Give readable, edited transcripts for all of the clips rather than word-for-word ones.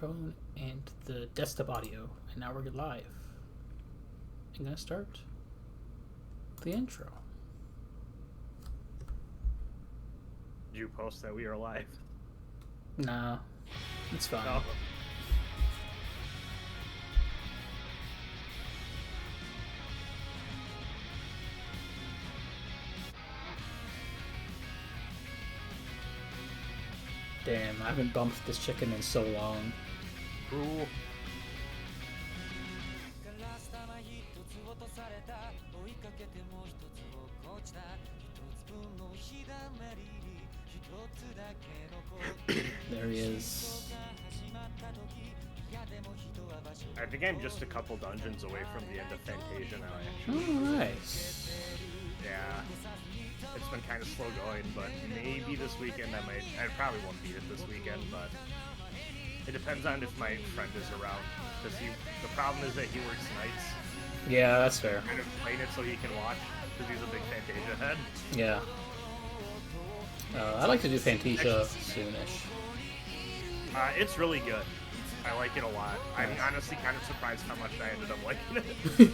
microphone and the desktop audio, and now we're live. I'm gonna start the intro. Did you post that we are live? Nah, it's fine. No. Damn, I haven't bumped this chicken in so long. Ooh. There he is. I think I'm just a couple dungeons away from the end of Fantasia now, actually. Oh, nice. Yeah. It's been kind of slow going, but maybe this weekend I probably won't beat it this weekend, but it depends on if my friend is around. Because the problem is that he works nights. Yeah, that's fair. I'm kind of playing it so he can watch, because he's a big Fantasia head. Yeah. I'd like to do Fantasia soonish. It's really good. I like it a lot. I'm honestly kind of surprised how much I ended up liking it.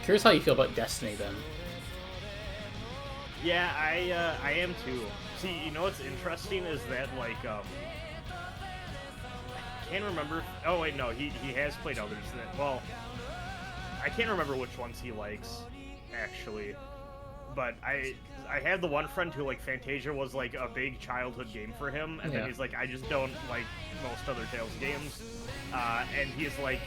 Curious how you feel about Destiny then. Yeah, I am too. See, you know what's interesting is that, like, I can't remember. Oh, wait, no, he has played others. Well, I can't remember which ones he likes, actually. But I had the one friend who, like, Fantasia was, like, a big childhood game for him. And then he's like, I just don't like most other Tales games. And he's like,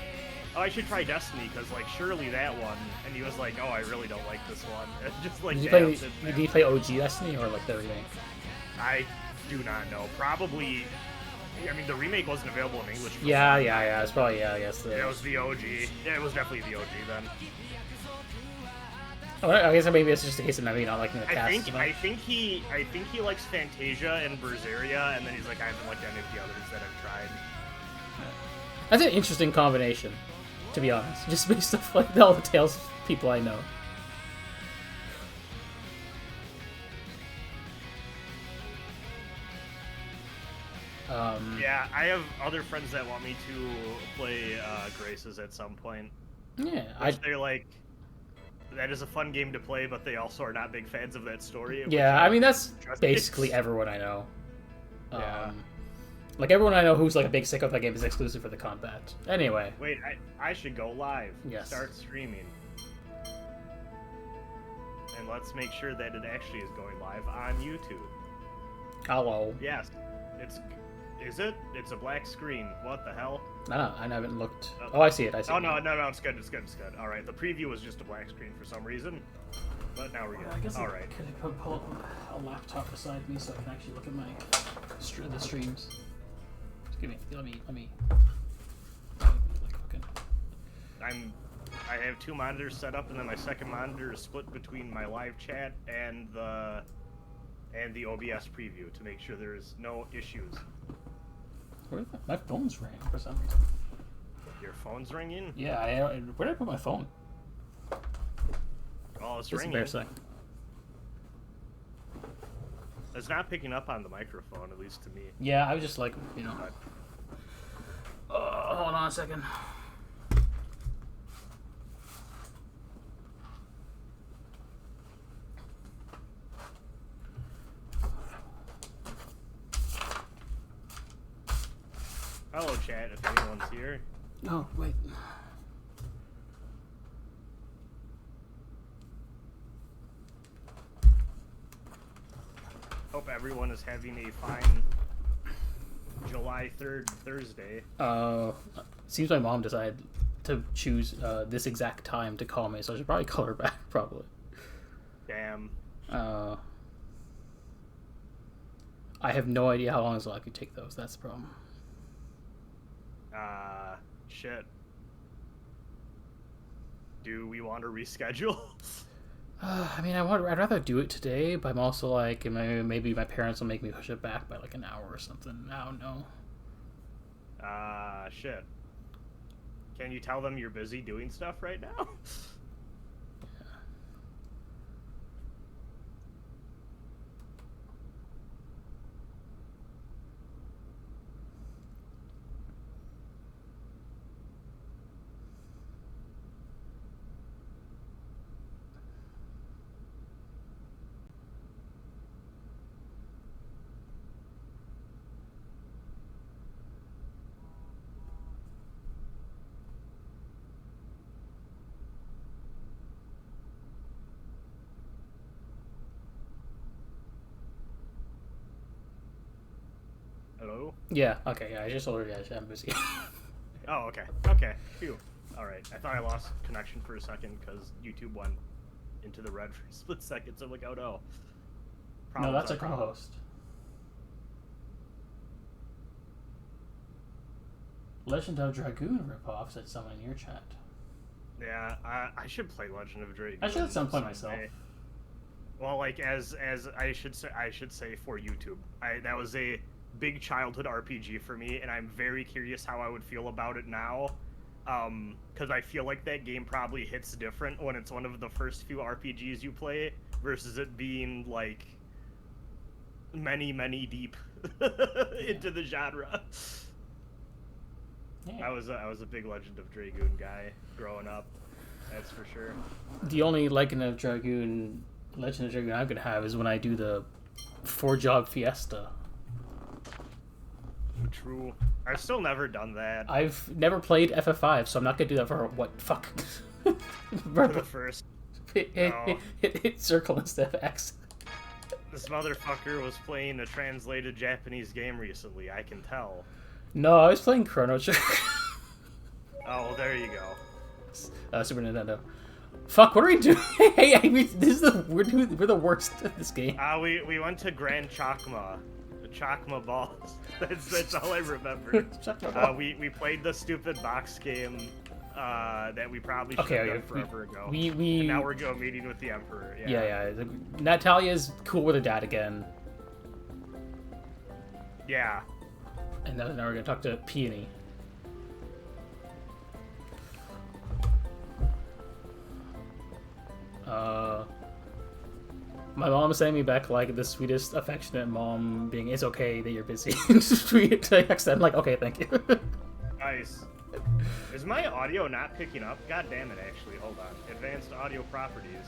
oh, I should try Destiny, because, like, surely that one. And he was like, oh, I really don't like this one. And just, like, Did you play OG Destiny or, like, the remake? I do not know. Probably, I mean, the remake wasn't available in English. Yeah. It's probably, I guess. It was the OG. Yeah, it was definitely the OG then. Oh, I guess maybe it's just a case of maybe not liking the cast. I think he likes Fantasia and Berseria, and then he's like, I haven't liked any of the others that I've tried. That's an interesting combination, to be honest. Just based off like all the Tales people I know. Yeah, I have other friends that want me to play Graces at some point. Yeah, they're like, that is a fun game to play, but they also are not big fans of that story. Yeah, I mean that's basically everyone I know. Yeah. Like everyone I know who's like a big sick of that game is exclusive for the combat. Anyway. Wait, I should go live. Yes. Start streaming. And let's make sure that it actually is going live on YouTube. Hello. Yes. Is it? It's a black screen. What the hell? No, I haven't looked. Oh, I see it. Oh, no, it's good. All right, the preview was just a black screen for some reason. But now we're good. I guess all right. Could I pull up a laptop beside me so I can actually look at the streams? Just give me. Let me. I have two monitors set up, and then my second monitor is split between my live chat and the OBS preview to make sure there's no issues. My phone's ringing for some reason. Your phone's ringing? Yeah, where did I put my phone? Oh, it's Just ringing. embarrassing. It's not picking up on the microphone, at least to me. Yeah, I was just like, you know. Hold on a second. Hello, chat, if anyone's here. Oh, wait. Hope everyone is having a fine July 3rd Thursday. Seems my mom decided to choose this exact time to call me, so I should probably call her back, probably. Damn. I have no idea how long it's likely to take those, that's the problem. Shit. Do we want to reschedule? I mean, I'd rather do it today, but I'm also like, maybe my parents will make me push it back by like an hour or something. I don't know. Shit. Can you tell them you're busy doing stuff right now? Hello? Yeah, okay, yeah, I just told her, yeah, I'm busy. Oh, okay. Okay. Phew. Alright. I thought I lost connection for a second because YouTube went into the red for a split second, so I'm like, oh no. No, Problems that's are a problems. co-host. Legend of Dragoon ripoff, said someone in your chat. Yeah, I should play Legend of Dragoon. I should at some point myself. Well, like as I should say for YouTube. That was a big childhood RPG for me, and I'm very curious how I would feel about it now. Because I feel like that game probably hits different when it's one of the first few RPGs you play versus it being like many deep into the genre. Yeah. I was a big Legend of Dragoon guy growing up. That's for sure. The only Legend of Dragoon I'm gonna have is when I do the 4-job fiesta. True. I've still never done that. I've never played FF5, so I'm not gonna do that for what? Fuck. For the first. Hit circle instead of X. This motherfucker was playing a translated Japanese game recently, I can tell. No, I was playing Chrono Trigger. Oh, well, there you go. Super Nintendo. Fuck, what are we doing? Hey, we're the worst at this game. We went to Grand Chakma. Chakma Balls. That's all I remember. We played the stupid box game that we probably should have done forever ago. And now we're going meeting with the Emperor. Yeah. Natalia's cool with her dad again. Yeah. And now we're gonna talk to Peony. My mom sent me back like the sweetest, affectionate mom being, "It's okay that you're busy." Tweet text. I'm like, okay, thank you. Nice. Is my audio not picking up? God damn it, actually. Hold on. Advanced audio properties.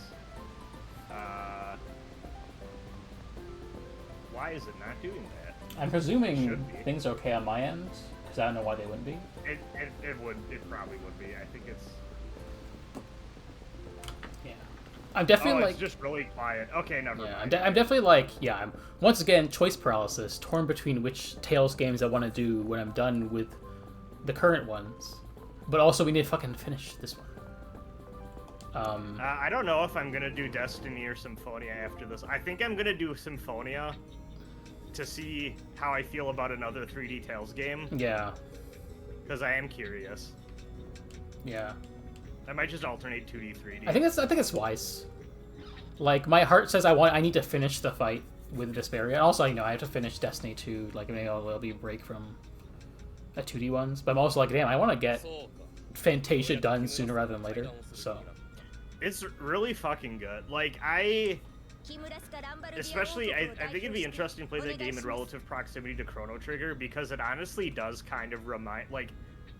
Why is it not doing that? I'm presuming things are okay on my end, because I don't know why they wouldn't be. It probably would be. I think it's... Yeah. I'm definitely it's just really quiet. Okay, never mind. I'm definitely like, I'm once again choice paralysis, torn between which Tales games I want to do when I'm done with the current ones, but also we need to fucking finish this one. I don't know if I'm gonna do Destiny or Symphonia after this. I think I'm gonna do Symphonia to see how I feel about another 3D Tales game. Yeah. Because I am curious. Yeah. I might just alternate 2D, 3D. I think it's wise. Like, my heart says I need to finish the fight with Vesperia. And also, I have to finish Destiny 2. Like, maybe there'll be a break from the 2D ones. But I'm also like, damn, I want to get Fantasia done sooner rather than later. So. It's really fucking good. Like, especially, I think it'd be interesting to play that game in relative proximity to Chrono Trigger, because it honestly does kind of remind, like,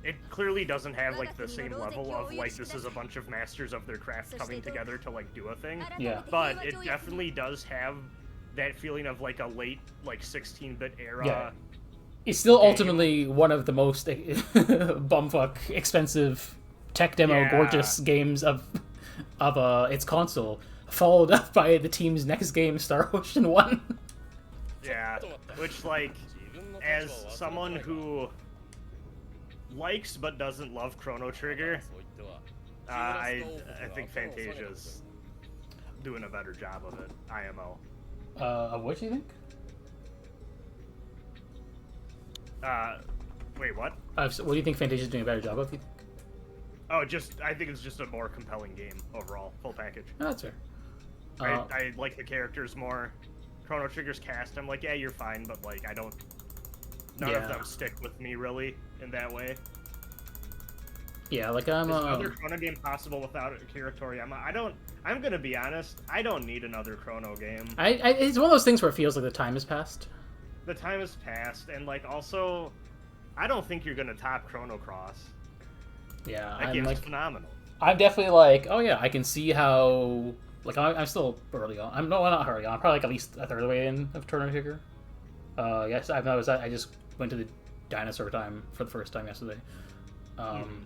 it clearly doesn't have, like, the same level of, like, this is a bunch of masters of their craft coming together to, like, do a thing. Yeah. But it definitely does have that feeling of, like, a late, like, 16-bit era. Yeah. It's still ultimately one of the most bumfuck expensive tech demo gorgeous games of its console, followed up by the team's next game, Star Ocean 1. Yeah, which, like, as someone who likes but doesn't love Chrono Trigger, I think Fantasia's doing a better job of it. IMO. What do you think? Wait, what? What do you think Fantasia's doing a better job of? Oh, I think it's just a more compelling game overall, full package. No, that's fair. I like the characters more. Chrono Trigger's cast, I'm like, yeah, you're fine, but like, none of them stick with me really in that way. Yeah, like Is another Chrono game possible without Akira Toriyama? I'm gonna be honest, I don't need another Chrono game. It's one of those things where it feels like the time has passed. The time has passed, and like also, I don't think you're gonna top Chrono Cross. Yeah, that game's phenomenal. I'm definitely like, oh yeah, I can see how. Like, I'm still early on. I'm not early on. I'm probably like at least a third of the way in of Chrono Trigger. Yes, I just went to the dinosaur time for the first time yesterday. I'm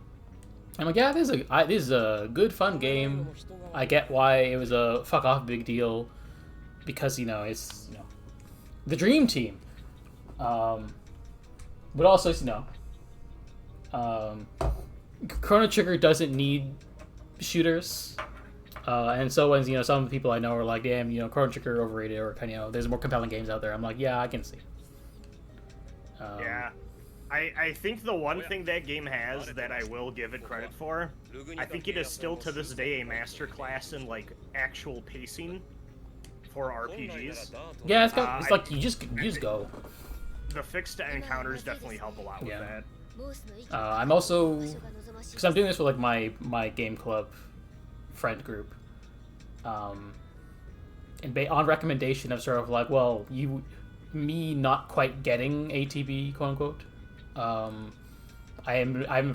like, yeah, this is a good fun game. I get why it was a fuck off big deal, because it's the dream team. but also, Chrono Trigger doesn't need shooters. And so when some people I know are like, damn, Chrono Trigger overrated, or there's more compelling games out there. I'm like, yeah, I can see. Yeah, I think the one thing that game has that I will give it credit for, I think it is still to this day a masterclass in like actual pacing for RPGs. Yeah, it's like you just go. The fixed encounters definitely help a lot with that. I'm also, because I'm doing this with like my game club friend group, and on recommendation of sort of like, well, me not quite getting ATB, quote unquote. I'm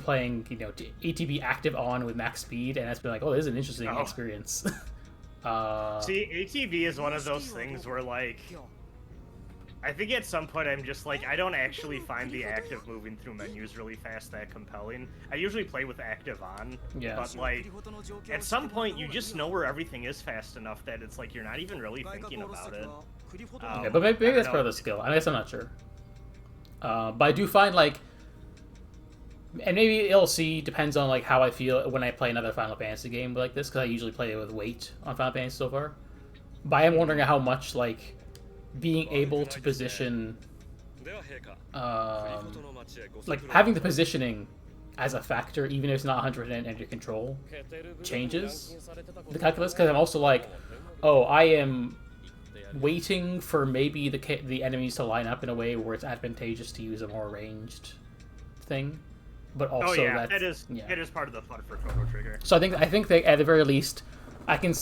playing ATB active on with max speed, and that's been like, oh, this is an interesting experience. See, ATB is one of those things where like, I think at some point I'm just like, I don't actually find the active moving through menus really fast that compelling. I usually play with active on, but like, at some point you just know where everything is fast enough that it's like you're not even really thinking about it. Yeah, but maybe that's part of the skill. I guess I'm not sure. But I do find like, and maybe it'll see depends on like how I feel when I play another Final Fantasy game like this, because I usually play it with weight on Final Fantasy so far. But I am wondering how much like being able to position, like having the positioning as a factor, even if it's not 100% under control, changes the calculus. Because I'm also like, oh, I am waiting for maybe the enemies to line up in a way where it's advantageous to use a more ranged thing, but also it is part of the fun for Chrono Trigger. So I think that at the very least, I can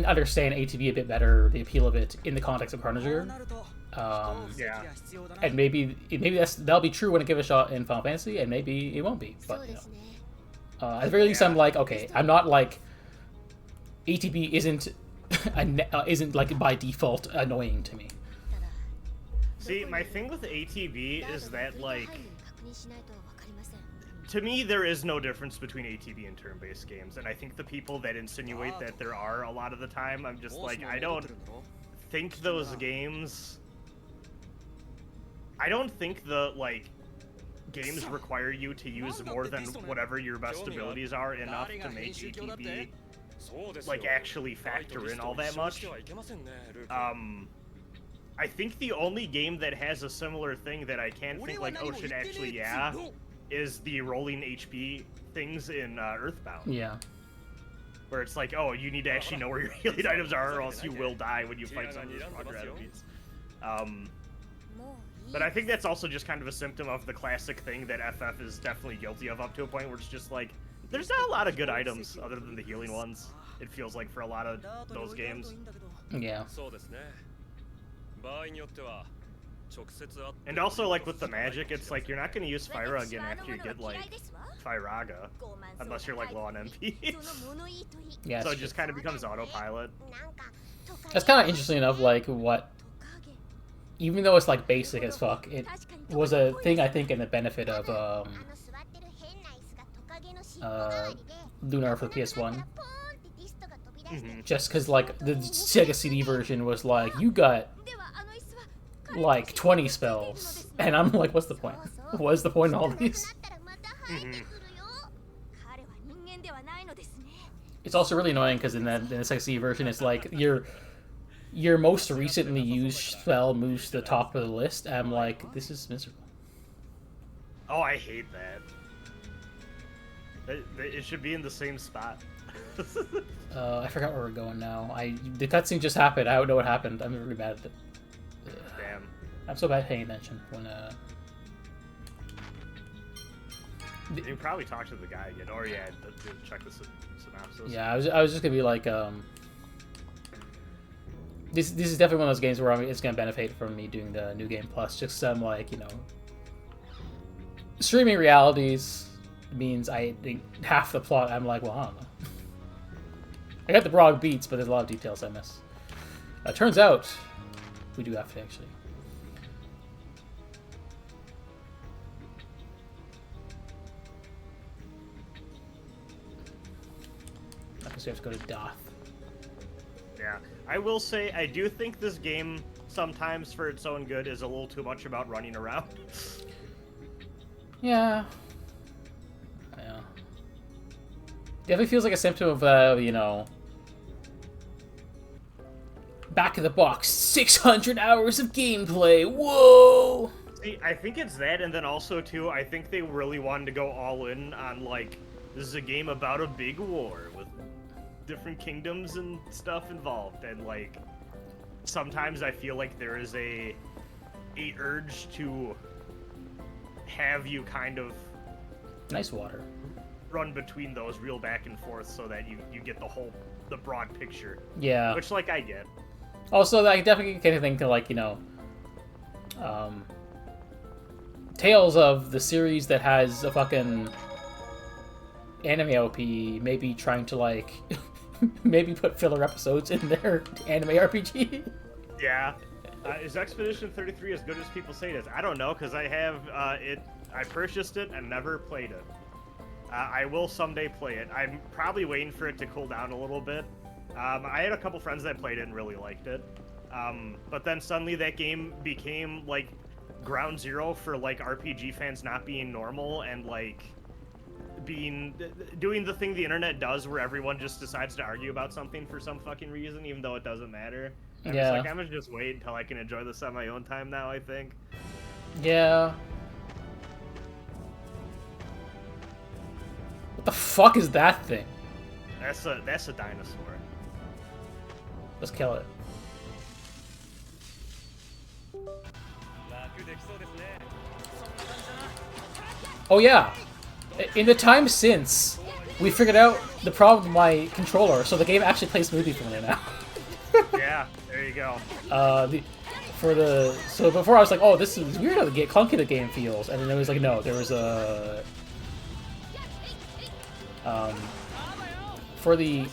understand ATB a bit better, the appeal of it in the context of Chrono Trigger. And maybe that'll be true when I give it a shot in Final Fantasy, and maybe it won't be. But at the very least, I'm like, okay, I'm not like ATB isn't like by default annoying to me. See, my thing with ATB is that like, to me, there is no difference between ATB and turn-based games, and I think the people that insinuate that there are a lot of the time, I'm just like, I don't think those games... I don't think the, like, games require you to use more than whatever your best abilities are enough to make ATB, like, actually factor in all that much. I think the only game that has a similar thing that I can think, like, oh shit, actually, yeah, is the rolling HP things in Earthbound. Yeah. Where it's like, oh, you need to actually know where your healing items are, or else you will die when you fight some of these stronger enemies. But I think that's also just kind of a symptom of the classic thing that FF is definitely guilty of, up to a point where it's just like, there's not a lot of good items other than the healing ones, it feels like, for a lot of those games. Yeah. And also, like, with the magic, it's like, you're not going to use Fyra again after you get, like, Firaga, unless you're, like, low on MP. Yeah, so it just kind of becomes autopilot. That's kind of interesting enough, like, what... Even though it's, like, basic as fuck, it was a thing, I think, in the benefit of, Lunar for the PS1. Just because, like, the Sega CD version was like, you got... like 20 spells, and I'm like, what's the point? What's the point in all these? It's also really annoying because in the Sega CD version, it's like your most recently used spell moves to the top of the list, and I'm like, this is miserable. Oh, I hate that. It should be in the same spot. I forgot where we're going now. The cutscene just happened. I don't know what happened. I'm really mad at it. Damn. I'm so bad at paying attention when You can probably talk to the guy again, or check the synopsis. Yeah, I was just gonna be like, this is definitely one of those games where it's gonna benefit from me doing the New Game Plus. Just some like, streaming realities means I think half the plot I'm like, well, I don't know. I got the broad beats, but there's a lot of details I miss. Turns out we do have to actually. I guess we have to go to Doth. Yeah, I will say I do think this game sometimes, for its own good, is a little too much about running around. Yeah. Yeah. Definitely feels like a symptom of, you know, back of the box, 600 hours of gameplay. Whoa! See, I think it's that, and then also, too, I think they really wanted to go all in on, like, this is a game about a big war with different kingdoms and stuff involved, and, like, sometimes I feel like there is a urge to have you kind of Nice water. run between those real back and forth so that you get the broad picture. Yeah. Which, like, I get. Also, I definitely kind of think to, like, you know, Tales of the series that has a fucking anime LP, maybe trying to, like, maybe put filler episodes in their anime RPG. Yeah. Is Expedition 33 as good as people say it is? I don't know, because I have it. I purchased it and never played it. I will someday play it. I'm probably waiting for it to cool down a little bit. I had a couple friends that played it and really liked it. But then suddenly that game became, like, ground zero for, like, RPG fans not being normal and, like, doing the thing the internet does where everyone just decides to argue about something for some fucking reason, even though it doesn't matter. I'm Yeah. just like, I'm gonna just wait until I can enjoy this on my own time now, I think. Yeah. What the fuck is that thing? That's a dinosaur. Let's kill it. Oh yeah. In the time since, we figured out the problem with my controller, so the game actually plays smoothly for me now. Yeah, there you go. So before I was like, oh, this is weird how clunky the game feels, and then it was like, no, there was a for the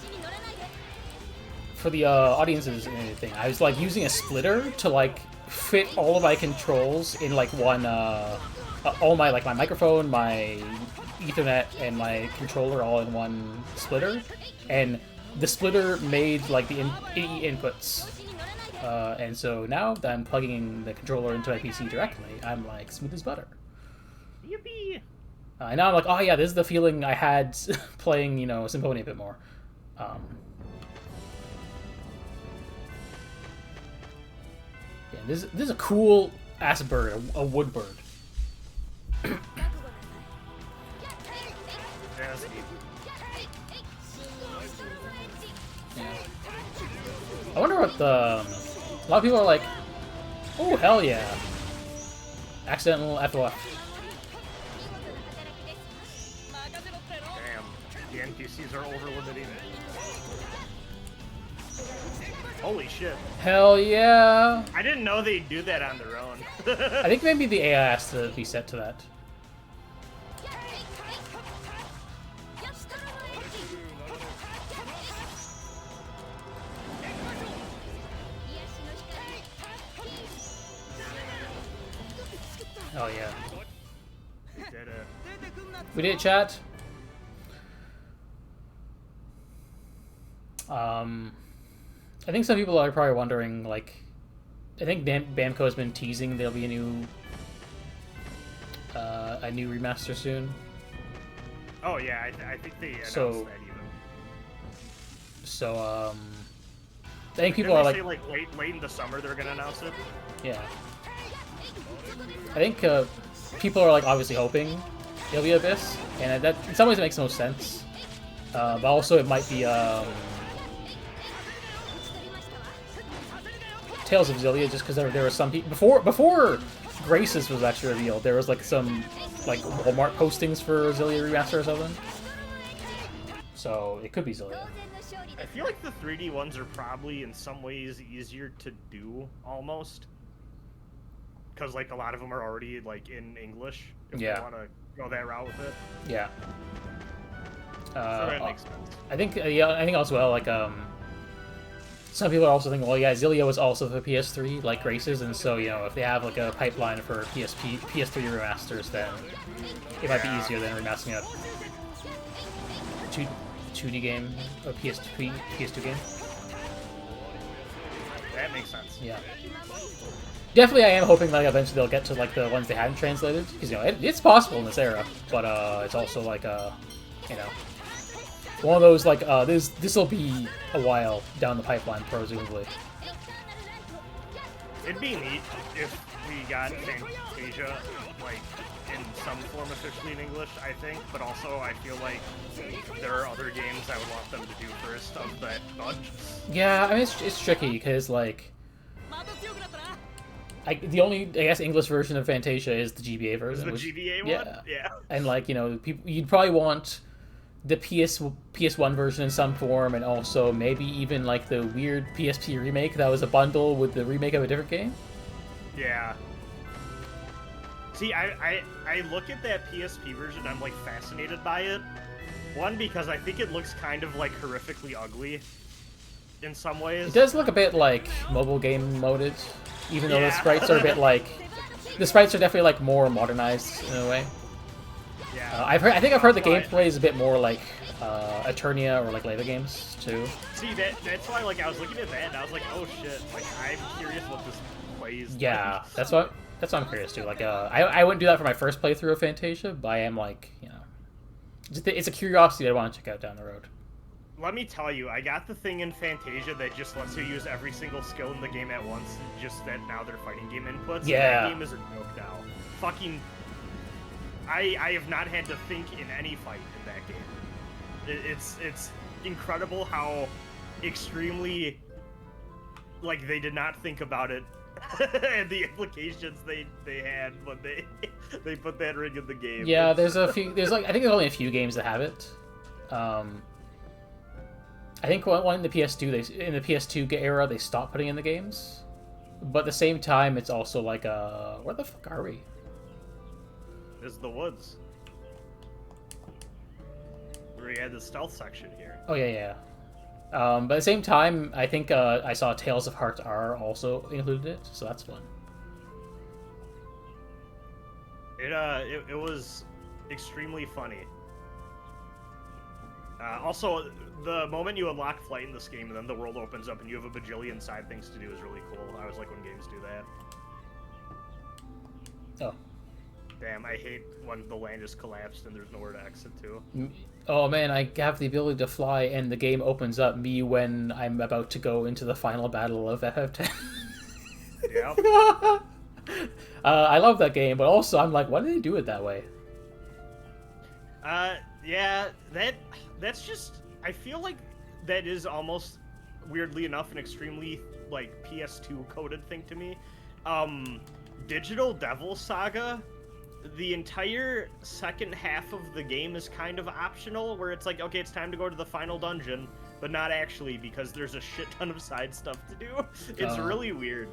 audiences and everything, I was like using a splitter to like fit all of my controls in like one all my my microphone, my Ethernet, and my controller all in one splitter, and the splitter made like the inputs, and so now that I'm plugging the controller into my PC directly, I'm like smooth as butter. Yippee! And now I'm like, oh yeah, this is the feeling I had playing, you know, Symphonia a bit more. Yeah, this is a cool ass bird, a wood bird. Yeah, that's neat. Yeah. I wonder what the... a lot of people are like, oh, hell yeah. Accidental FOF. Damn, the NPCs are over-limiting it. Holy shit. Hell yeah. I didn't know they'd do that on their own. I think maybe the AI has to be set to that. Oh yeah. We did it, chat. I think some people are probably wondering, like, I think Bamco has been teasing there'll be a new remaster soon. Oh yeah, I think they announced So- that even. So, I think people Didn't are they like, say, late in the summer they're gonna announce it? yeah. I think people are like obviously hoping it'll be Abyss, and that in some ways it makes no sense. But also it might be Tales of Xillia, just because there were some people before Graces was actually revealed. There was like some like Walmart postings for Xillia remaster or something. So it could be Xillia. I feel like the 3D ones are probably in some ways easier to do, almost. Because, like, a lot of them are already, like, in English, if Yeah. you want to go that route with it. Yeah. So that makes sense. I think I think also, well, like some people are also thinking, well, yeah, Xillia was also for PS3 like Graces, and so, you know, if they have like a pipeline for PS3 remasters, then it might be easier than remastering a 2D game or PS2 game. That makes sense. Yeah. definitely I am hoping like eventually they'll get to like the ones they hadn't translated, because you know it's possible in this era, but it's also like you know, one of those like this will be a while down the pipeline presumably. It'd be neat if we got Fantasia like in some form officially in English, I think, but also I feel like there are other games I would want them to do first of that bunch. Yeah, I mean it's tricky because like the only I guess English version of Fantasia is the GBA version. Is the GBA one? Yeah. Yeah. And like you know people you'd probably want the PS1 version in some form, and also maybe even like the weird PSP remake that was a bundle with the remake of a different game. Yeah. See, I look at that PSP version, I'm like fascinated by it. One, because I think it looks kind of like horrifically ugly in some ways. It does look a bit like mobile game moded, even though the Yeah. sprites are a bit like the sprites are definitely like more modernized in a way. Yeah. I think I've heard the gameplay is a bit more like Eternia or like later games too. See, that's why like I was looking at that and I was like, oh shit, like I'm curious what this plays. Yeah, like. that's what I'm curious too. Like I wouldn't do that for my first playthrough of Fantasia, but I am like you know, it's a curiosity I want to check out down the road. Let me tell you, I got the thing in Fantasia that just lets you use every single skill in the game at once, just that now they're fighting game inputs. Yeah. That game is a joke now. Fucking... I have not had to think in any fight in that game. It's incredible how extremely... Like, they did not think about it and the implications they had when they put that ring in the game. Yeah, there's a few. There's like I think there's only a few games that have it. I think one in the PS2, in the PS2 era, they stopped putting in the games. But at the same time, it's also like, where the fuck are we? This is the woods. We had the stealth section here. Oh, yeah. But at the same time, I think I saw Tales of Heart R also included it, so that's fun. It was extremely funny. Also, the moment you unlock flight in this game and then the world opens up and you have a bajillion side things to do is really cool. I always like when games do that. Oh. Damn, I hate when the land is collapsed and there's nowhere to exit to. Oh man, I have the ability to fly and the game opens up me when I'm about to go into the final battle of FF10. Yep. I love that game, but also I'm like, why do they do it that way? Yeah, that's just... I feel like that is almost, weirdly enough, an extremely, like, PS2 coded thing to me. Digital Devil Saga, the entire second half of the game is kind of optional, where it's like, okay, it's time to go to the final dungeon, but not actually, because there's a shit ton of side stuff to do. It's really weird.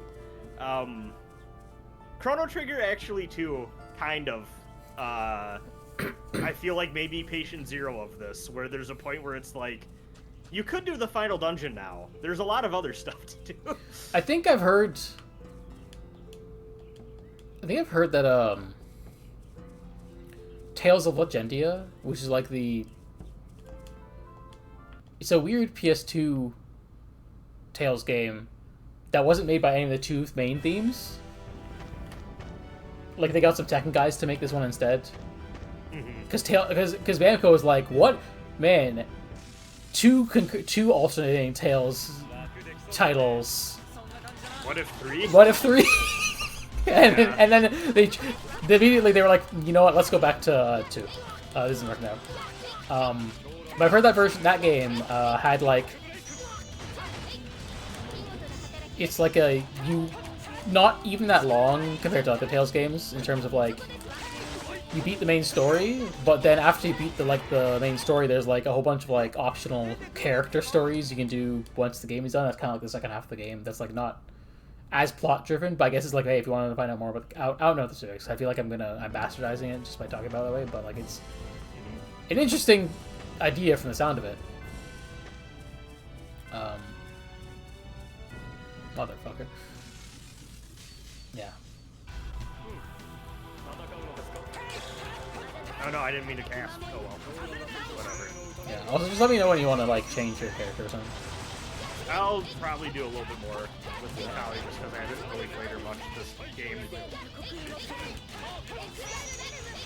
Chrono Trigger actually, too, kind of. I feel like maybe Patient Zero of this, where there's a point where it's like, you could do the final dungeon now. There's a lot of other stuff to do. I think I've heard that Tales of Legendia, which is like it's a weird PS2 Tales game that wasn't made by any of the two main themes. Like they got some Tekken guys to make this one instead. Because Namco was like, what? Man, two alternating Tales titles. What if 3? What if 3? and then they immediately they were like, you know what? Let's go back to 2. This isn't working out. But I've heard that game had like, it's like not even that long compared to like the Tales games in terms of like. You beat the main story, but then after you beat the main story, there's like a whole bunch of like optional character stories you can do once the game is done. That's kind of like the second half of the game. That's like not as plot driven, but I guess it's like, hey, if you wanted to find out more about, I don't know the specifics. I feel like I'm bastardizing it just by talking about it that way, but like it's an interesting idea from the sound of it. Motherfucker. Yeah. Oh no, I didn't mean to cast. Oh well. Whatever. Yeah. Also, just let me know when you want to like change your character or something. I'll probably do a little bit more with Kali just because I haven't really played her much this game.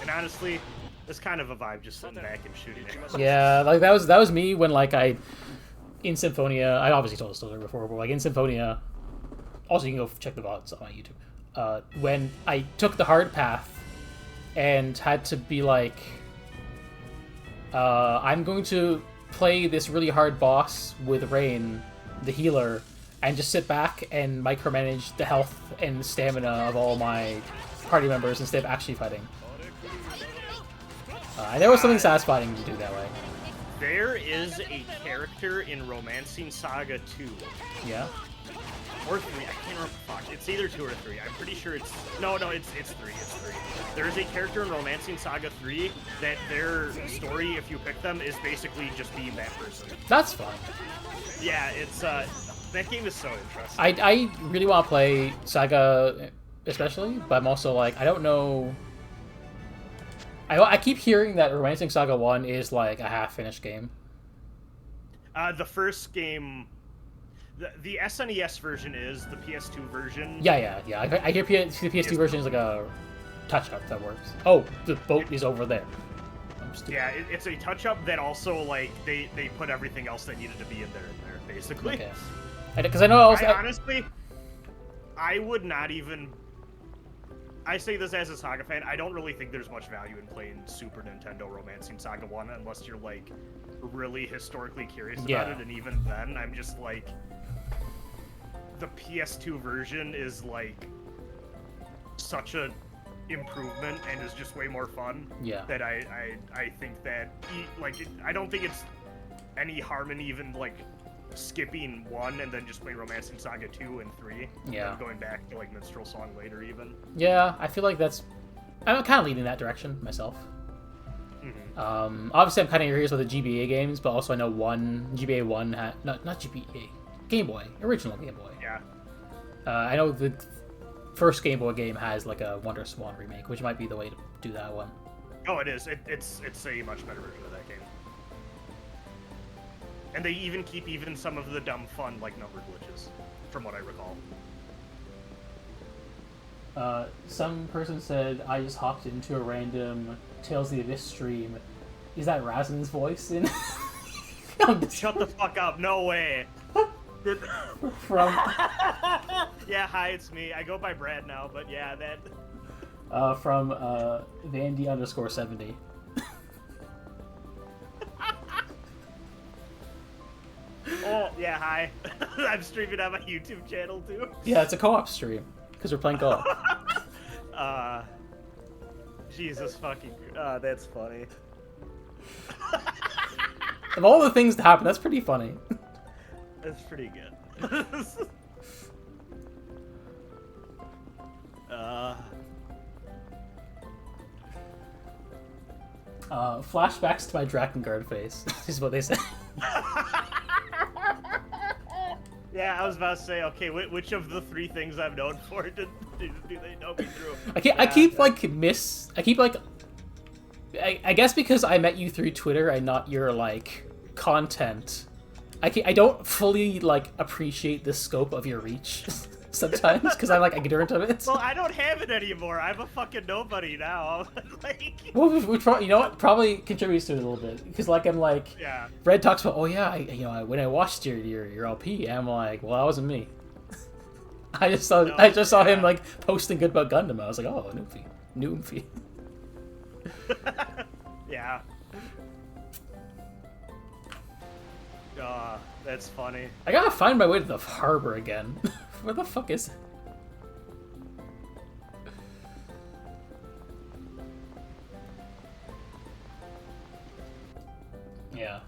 And honestly, it's kind of a vibe just sitting back and shooting it. Yeah, like that was me when like in Symphonia. I obviously told the story before, but like in Symphonia, also you can go check the VODs on my YouTube. When I took the hard path and had to be like, I'm going to play this really hard boss with Rain, the healer, and just sit back and micromanage the health and stamina of all my party members instead of actually fighting. And there was something satisfying to do that way. There is a character in Romancing Saga 2. Yeah. Or 3, I can't remember. Fuck, it's either 2 or 3. I'm pretty sure it's... No, it's 3. It's 3. There is a character in Romancing Saga 3 that their story, if you pick them, is basically just being that person. That's fun. Yeah, it's... that game is so interesting. I really want to play Saga, especially, but I'm also like, I don't know... I keep hearing that Romancing Saga 1 is like a half-finished game. The first game... The SNES version is, the PS2 version... Yeah. I hear the PS2 version is like a touch-up that works. Oh, the boat is over there. I'm stupid. Yeah, it's a touch-up that also, like, they put everything else that needed to be in there, basically. Okay. Because I know also... honestly, I would not even... I say this as a Saga fan, I don't really think there's much value in playing Super Nintendo Romancing Saga 1 unless you're, like, really historically curious about it, and even then, I'm just like... The PS2 version is, like, such a improvement and is just way more fun. Yeah. That I think that, I don't think it's any harm in even, like, skipping 1 and then just playing Romancing Saga 2 and 3. Yeah. And going back to, like, Minstrel Song later, even. Yeah, I feel like that's... I'm kind of leaning that direction, myself. Mm-hmm. Obviously, I'm kind of curious with the GBA games, but also I know GBA 1 had... Not GBA. Game Boy. Original Game Boy. Yeah. I know the first Game Boy game has, like, a Wonder Swan remake, which might be the way to do that one. Oh, it is. It's a much better version of that game. And they even keep some of the dumb fun, like, number glitches, from what I recall. Some person said, I just hopped into a random Tales of the Abyss stream. Is that Razen's voice in? Shut the fuck up, no way! From... Yeah, hi, it's me. I go by Brad now, but yeah, that... From Vandy_70. Oh, yeah, hi. I'm streaming on my YouTube channel, too. Yeah, it's a co-op stream, because we're playing co-op. Jesus fucking... that's funny. Of all the things to happen, that's pretty funny. That's pretty good. Flashbacks to my Drakengard face is what they said. Yeah, I was about to say, okay, which of the 3 things I'm known for do they know me through? I guess because I met you through Twitter and not your, like, content, I don't fully, like, appreciate the scope of your reach sometimes, because I'm, like, ignorant of it. Well, I don't have it anymore. I'm a fucking nobody now. Like... Well, you know what? Probably contributes to it a little bit, because, like, I'm like... Yeah. Red talks about, oh, yeah, when I watched your LP, I'm like, well, that wasn't me. I just saw him, like, posting good about Gundam. I was like, oh, new Oomfy. Yeah. That's funny. I gotta find my way to the harbor again. Where the fuck is it? Yeah.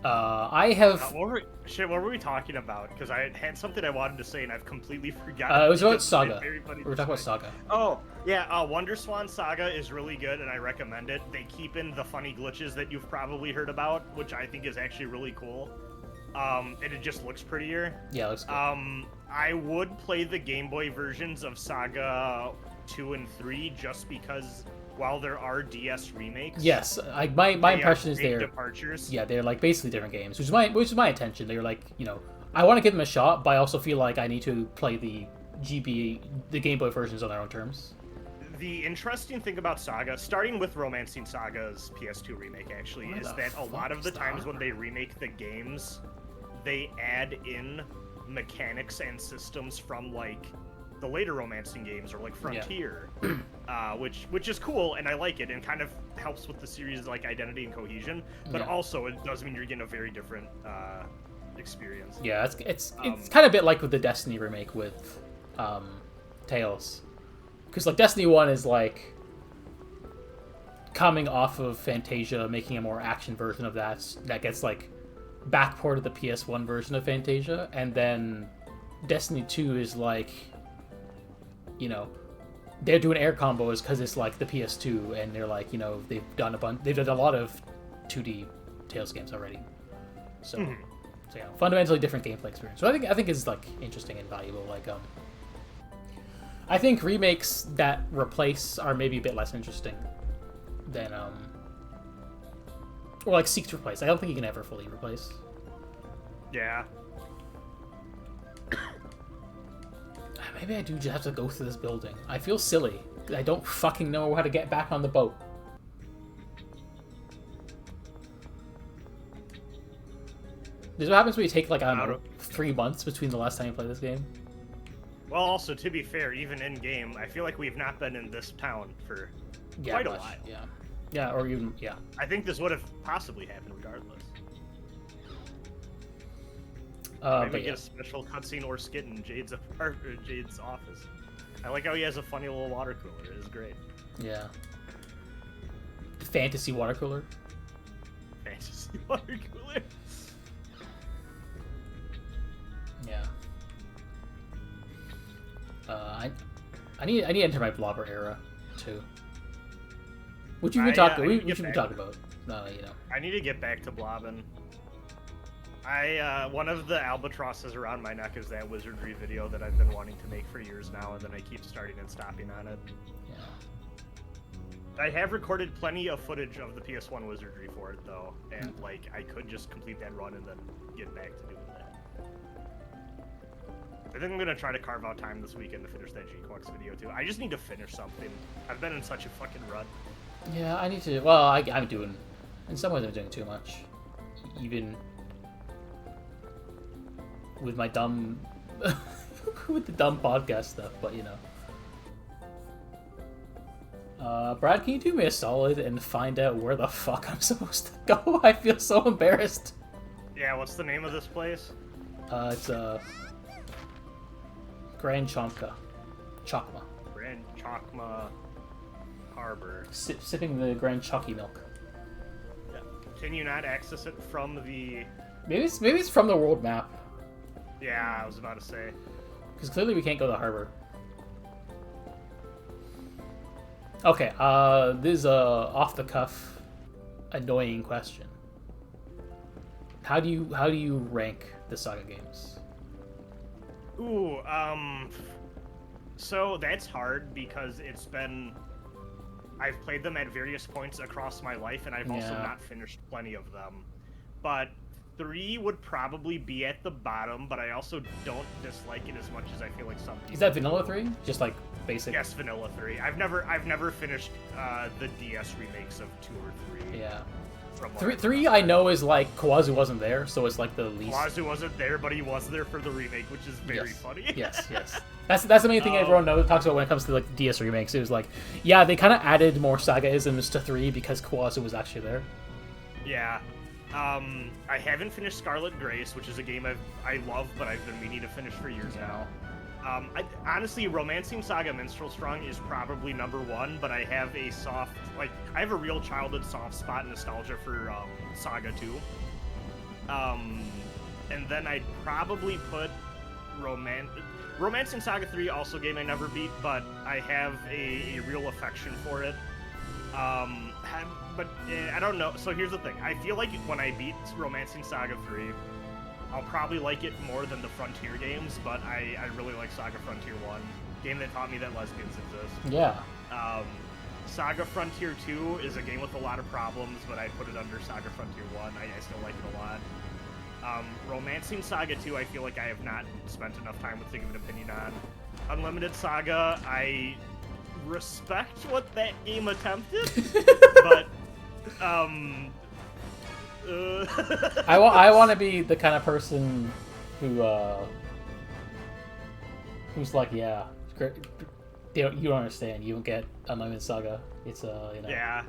I have... what were we talking about? Because I had something I wanted to say and I've completely forgotten. It was about Saga. We were talking about Saga. Oh, yeah, Wonder Swan Saga is really good and I recommend it. They keep in the funny glitches that you've probably heard about, which I think is actually really cool. And it just looks prettier. Yeah, it looks good. I would play the Game Boy versions of Saga 2 and 3 just because while there are DS remakes, Yes, my they are impression is big they're departures. yeah, they're like basically different games, which is my intention. They're like, you know, I want to give them a shot, but I also feel like I need to play the the Game Boy versions on their own terms. The interesting thing about Saga, starting with Romancing Saga's PS2 remake, actually, Where is the that a lot fuck of the is the times when armor? they remake the games, they add in mechanics and systems from like the later Romancing games or like Frontier, which is cool and I like it and kind of helps with the series' like identity and cohesion. But Yeah. also it does mean you're getting a very different experience. Yeah, it's kind of a bit like with the Destiny remake with Tales, because like Destiny 1 is like coming off of Fantasia, making a more action version of that gets like backported the PS1 version of Fantasia, and then Destiny 2 is like, you know, they're doing air combos because it's like the PS2, and they're like, you know, they've done a lot of 2D Tales games already, so. So yeah, fundamentally different gameplay experience. So I think is like interesting and valuable. Like I think remakes that replace are maybe a bit less interesting than or like seek to replace. I don't think you can ever fully replace. Yeah. Maybe I do just have to go through this building. I feel silly. I don't fucking know how to get back on the boat. This is what happens when you take like, I don't know, 3 months between the last time you play this game. Well, also to be fair, even in game, I feel like we've not been in this town for quite a while. Yeah. Yeah, or even yeah. I think this would have possibly happened regardless. Maybe But get yeah. a special cutscene or skit in Jade's apartment, or Jade's office. I like how he has a funny little water cooler. It's great. Yeah. Fantasy water cooler. Fantasy water cooler. Yeah. I need to enter my Blobber era too. Which you can talk. I need to Which get you can back. talk about. You know. I need to get back to blobbing. One of the albatrosses around my neck is that wizardry video that I've been wanting to make for years now, and then I keep starting and stopping on it. Yeah. I have recorded plenty of footage of the PS1 wizardry for it though, and like I could just complete that run and then get back to doing that. I think I'm gonna try to carve out time this weekend to finish that G-Quux video too. I just need to finish something. I've been in such a fucking rut. Yeah, I need to. Well, I'm doing. In some ways, I'm doing too much. Even with my dumb, with the dumb podcast stuff. But you know. Brad, can you do me a solid and find out where the fuck I'm supposed to go? I feel so embarrassed. Yeah, what's the name of this place? It's Grand Chomka. Chokma. Grand Chokma Harbor. Sipping the Grand Chalky milk. Yeah. Can you not access it from the... Maybe it's from the world map. Yeah, I was about to say. Because clearly we can't go to the harbor. Okay, this is a off-the-cuff, annoying question. How do you rank the Saga games? Ooh, so that's hard because it's been... I've played them at various points across my life, and I've also Yeah. not finished plenty of them. But 3 would probably be at the bottom, but I also don't dislike it as much as I feel like some people Is that Vanilla do. 3? Just like basic? Yes, Vanilla 3. I've never finished the DS remakes of 2 or 3. Yeah. From what 3, I 3 I know is like Kawazu wasn't there, so it's like the least. Kawazu wasn't there, but he was there for the remake, which is very Yes. funny. Yes. That's the main thing everyone talks about when it comes to like the DS remakes. It was like, yeah, they kind of added more Saga-isms to 3 because Kawazu was actually there. Yeah. I haven't finished Scarlet Grace, which is a game I love, but I've been meaning to finish for years now. Honestly, Romancing Saga Minstrel Strong is probably number 1, but I have a I have a real childhood soft spot nostalgia for Saga 2. And then I'd probably put Romancing Saga 3, also a game I never beat, but I have a real affection for it. But I don't know. So here's the thing. I feel like when I beat Romancing Saga 3, I'll probably like it more than the Frontier games, but I really like Saga Frontier 1, game that taught me that lesbians exist. Yeah. Saga Frontier 2 is a game with a lot of problems, but I put it under Saga Frontier 1. I still like it a lot. Romancing Saga 2, I feel like I have not spent enough time with giving an opinion on. Unlimited Saga, I respect what that game attempted, but I want to be the kind of person who's like, yeah, great. You don't understand. You don't get Unlimited Saga. It's you know. Yeah.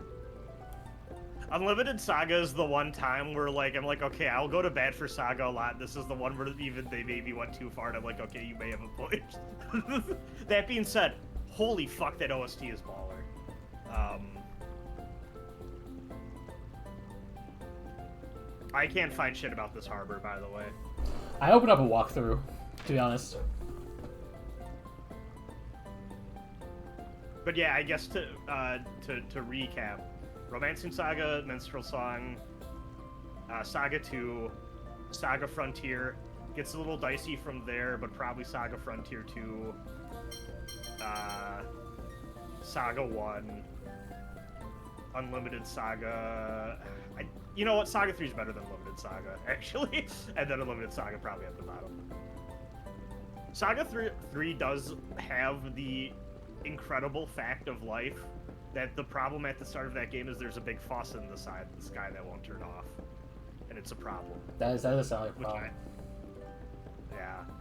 Unlimited Saga is the one time where like I'm like, okay, I'll go to bat for Saga a lot. This is the one where even they maybe went too far, and I'm like, okay, you may have a point. That being said, holy fuck, that OST is baller. I can't find shit about this harbor, by the way. I opened up a walkthrough, to be honest. But yeah, I guess to recap, Romancing Saga, Minstrel Song, Saga 2, Saga Frontier, gets a little dicey from there, but probably Saga Frontier 2, Saga 1, Unlimited Saga. You know what? Saga 3 is better than Unlimited Saga, actually, and then Unlimited Saga probably at the bottom. Saga 3 does have the incredible fact of life that the problem at the start of that game is there's a big fuss in the side of the sky that won't turn off, and it's a problem. That is a solid problem.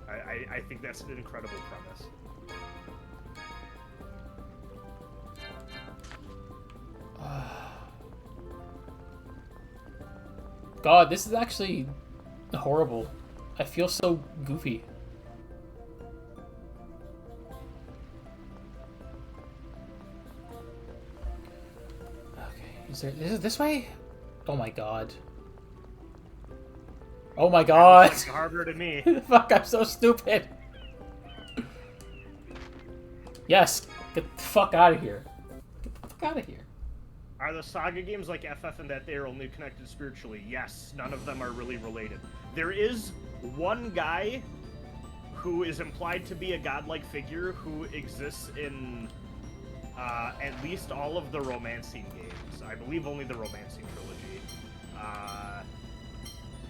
I think that's an incredible premise. God, this is actually horrible. I feel so goofy. Is it this way? Oh my god. Oh my god! It's like harder to me. Fuck, I'm so stupid. Yes, get the fuck out of here. Get the fuck out of here. Are the Saga games like FF in that they are only connected spiritually? Yes, none of them are really related. There is one guy who is implied to be a godlike figure who exists in at least all of the Romancing games. I believe only the Romancing trilogy.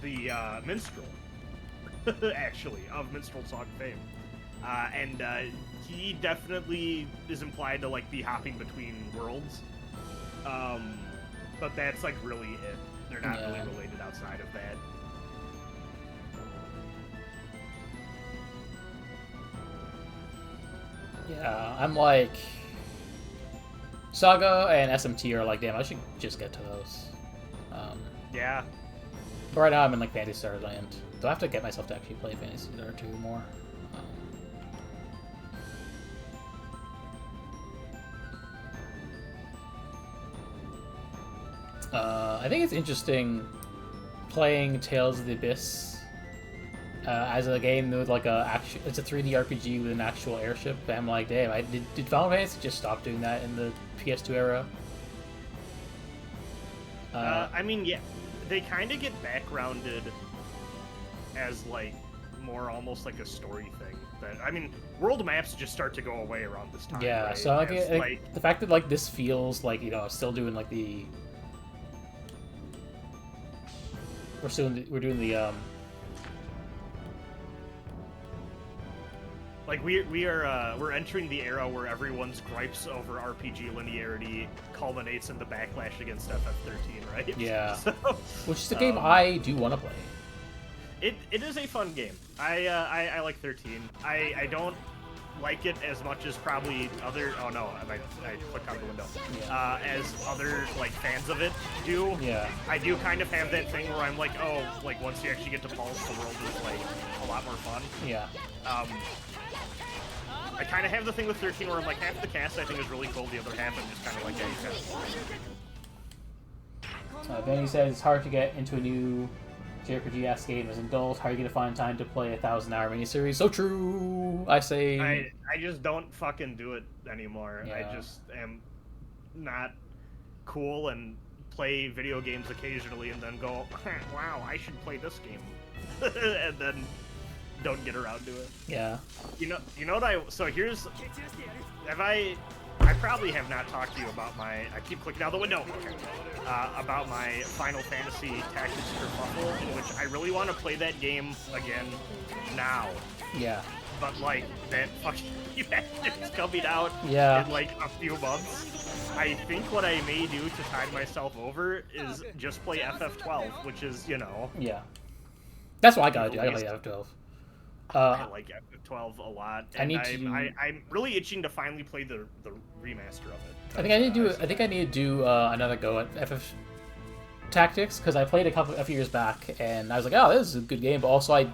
The Minstrel, actually, of Minstrel Song fame. And he definitely is implied to like be hopping between worlds. But that's like really it. They're not really related outside of that. Yeah, I'm like... Saga and SMT are like, damn, I should just get to those. Yeah. But right now I'm in like Phantasy Star Land. Do I have to get myself to actually play Phantasy Star 2 more? I think it's interesting playing Tales of the Abyss as a game with like it's a 3D RPG with an actual airship. And I'm like, damn, did Final Fantasy just stop doing that in the PS2 era? I mean, yeah, they kind of get backgrounded as like more almost like a story thing. That I mean, world maps just start to go away around this time. Yeah, right? so like the fact that like this feels like, you know, still doing like the we're doing the like we're entering the era where everyone's gripes over RPG linearity culminates in the backlash against FF13, right? Yeah. So, which is a game I do want to play. It is a fun game. I like 13. I don't like it as much as probably other. Oh no, I clicked out the window. Yeah. As other like fans of it do. Yeah. I do kind of have that thing where I'm like, oh, like once you actually get to Pulse, the world is like a lot more fun. Yeah. I kind of have the thing with 13 where I'm like, half the cast I think is really cool, the other half I'm just kind of like, yeah, Benny says it's hard to get into a new JRPG-esque game as an adult. How are you going to find time to play a 1,000-hour miniseries? So true! I say... I just don't fucking do it anymore. Yeah. I just am not cool and play video games occasionally and then go, wow, I should play this game. And then don't get around to it. Yeah. You know what so here's... I I probably have not talked to you about my. I keep clicking out the window. Okay. About my Final Fantasy Tactics Kerfuffle, in which I really want to play that game again now. Yeah. But like that fucking is coming out Yeah. in like a few months. I think what I may do to tide myself over is just play FF12, which is, you know. Yeah. That's what I gotta do. I gotta play FF12. I like FF12 a lot. And I'm really itching to finally play the remaster of it. I think I need to do another go at FF Tactics because I played a few years back and I was like, oh, this is a good game. But also I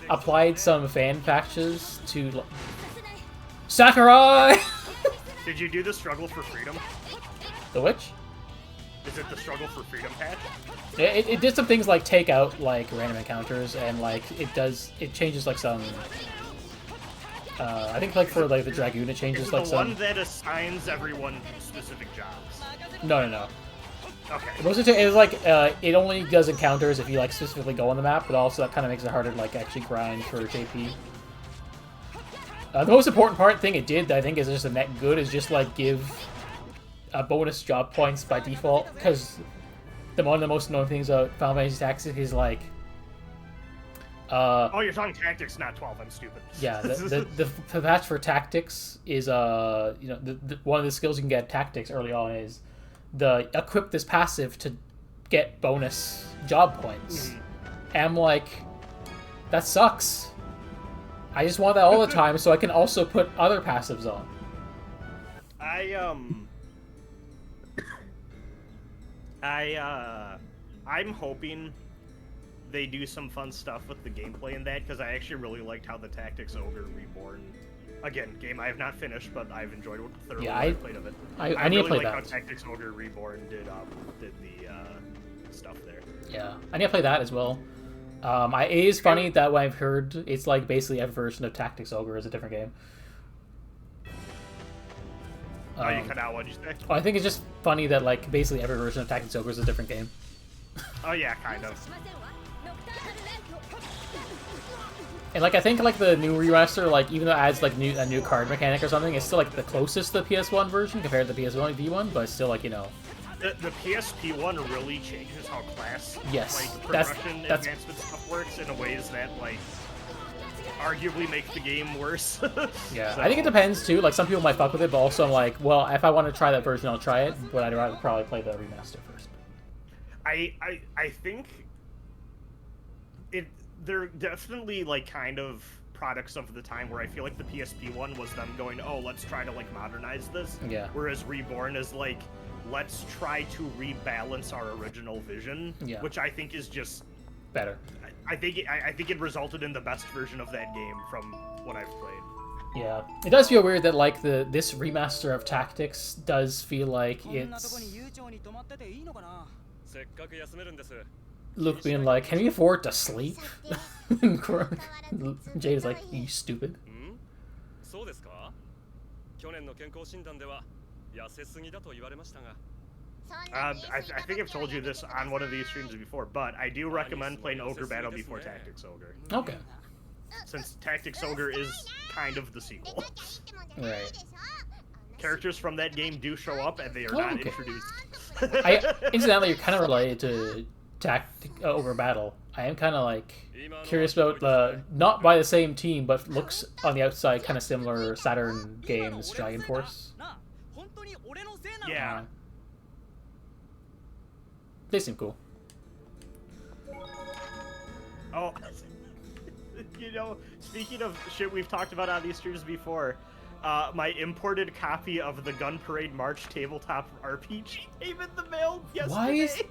applied some fan patches to Sakurai. Did you do the Struggle for Freedom? The which? Is it the Struggle for Freedom patch? It did some things like take out like random encounters and like it changes like some. I think like for like the Dragoon it changes like some. The one that assigns everyone specific jobs. No. Okay. It was like it only does encounters if you like specifically go on the map, but also that kind of makes it harder to like actually grind for JP. The most important thing it did, that I think, is just a net good, is just like give bonus job points by default, because one of the most annoying things about Final Fantasy Tactics is like. Oh, you're talking Tactics, not 12. I'm stupid. Yeah, the patch for Tactics is one of the skills you can get Tactics early on is the equip this passive to get bonus job points. And I'm like, that sucks. I just want that all the time so I can also put other passives on. I'm hoping they do some fun stuff with the gameplay in that, because I actually really liked how the Tactics Ogre Reborn, again, game I have not finished, but I've enjoyed what thoroughly I played of it. I need to play really that. How Tactics Ogre Reborn did the stuff there. Yeah, I need to play that as well. It is funny that what I've heard, it's like basically every version of Tactics Ogre is a different game. Oh, you cut out, what'd you say? I think it's just funny that like basically every version of Tactics Ogre is a different game. Oh yeah, kind of. And like I think like the new remaster, like even though it adds like a new card mechanic or something, it's still like the closest to the PS1 version compared to the PS1 V1, but it's still like, you know. The PSP one really changes how class like progression advancement stuff works in ways that like arguably make the game worse. Yeah, so. I think it depends too. Like some people might fuck with it, but also I'm like, well, if I want to try that version, I'll try it. But I'd rather probably play the remaster first. I think they're definitely like kind of products of the time where I feel like the PSP one was them going, oh, let's try to like modernize this. Yeah. Whereas Reborn is like, let's try to rebalance our original vision. Yeah. Which I think is just better. I think it resulted in the best version of that game from what I've played. Yeah, it does feel weird that like this remaster of Tactics does feel like it's Luke being like, can we afford to sleep? Jade is like, you stupid. I think I've told you this on one of these streams before, but I do recommend playing Ogre Battle before Tactics Ogre. Okay. Since Tactics Ogre is kind of the sequel. Right. Characters from that game do show up, and they are not introduced. Incidentally, you're kind of related to Ogre Battle. I am kind of like curious about not by the same team, but looks on the outside kind of similar Saturn games, Dragon Force. Yeah. They seem cool. Oh, you know, speaking of shit we've talked about on these streams before, my imported copy of the Gun Parade March tabletop RPG came in the mail yesterday. Why is?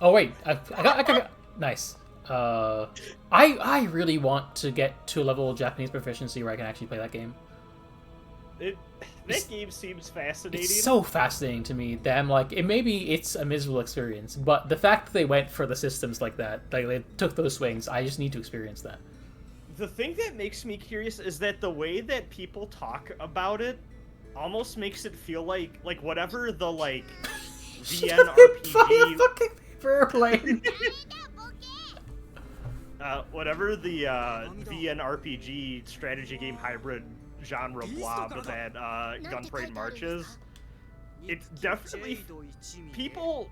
Oh wait, I got nice. I really want to get to a level of Japanese proficiency where I can actually play that game. That game seems fascinating. It's so fascinating to me that I'm like, it's a miserable experience, but the fact that they went for the systems like that, like they took those swings, I just need to experience that. The thing that makes me curious is that the way that people talk about it almost makes it feel like whatever the like VN RPG whatever the VN RPG strategy game hybrid genre blob that Gunpoint March is. It's definitely people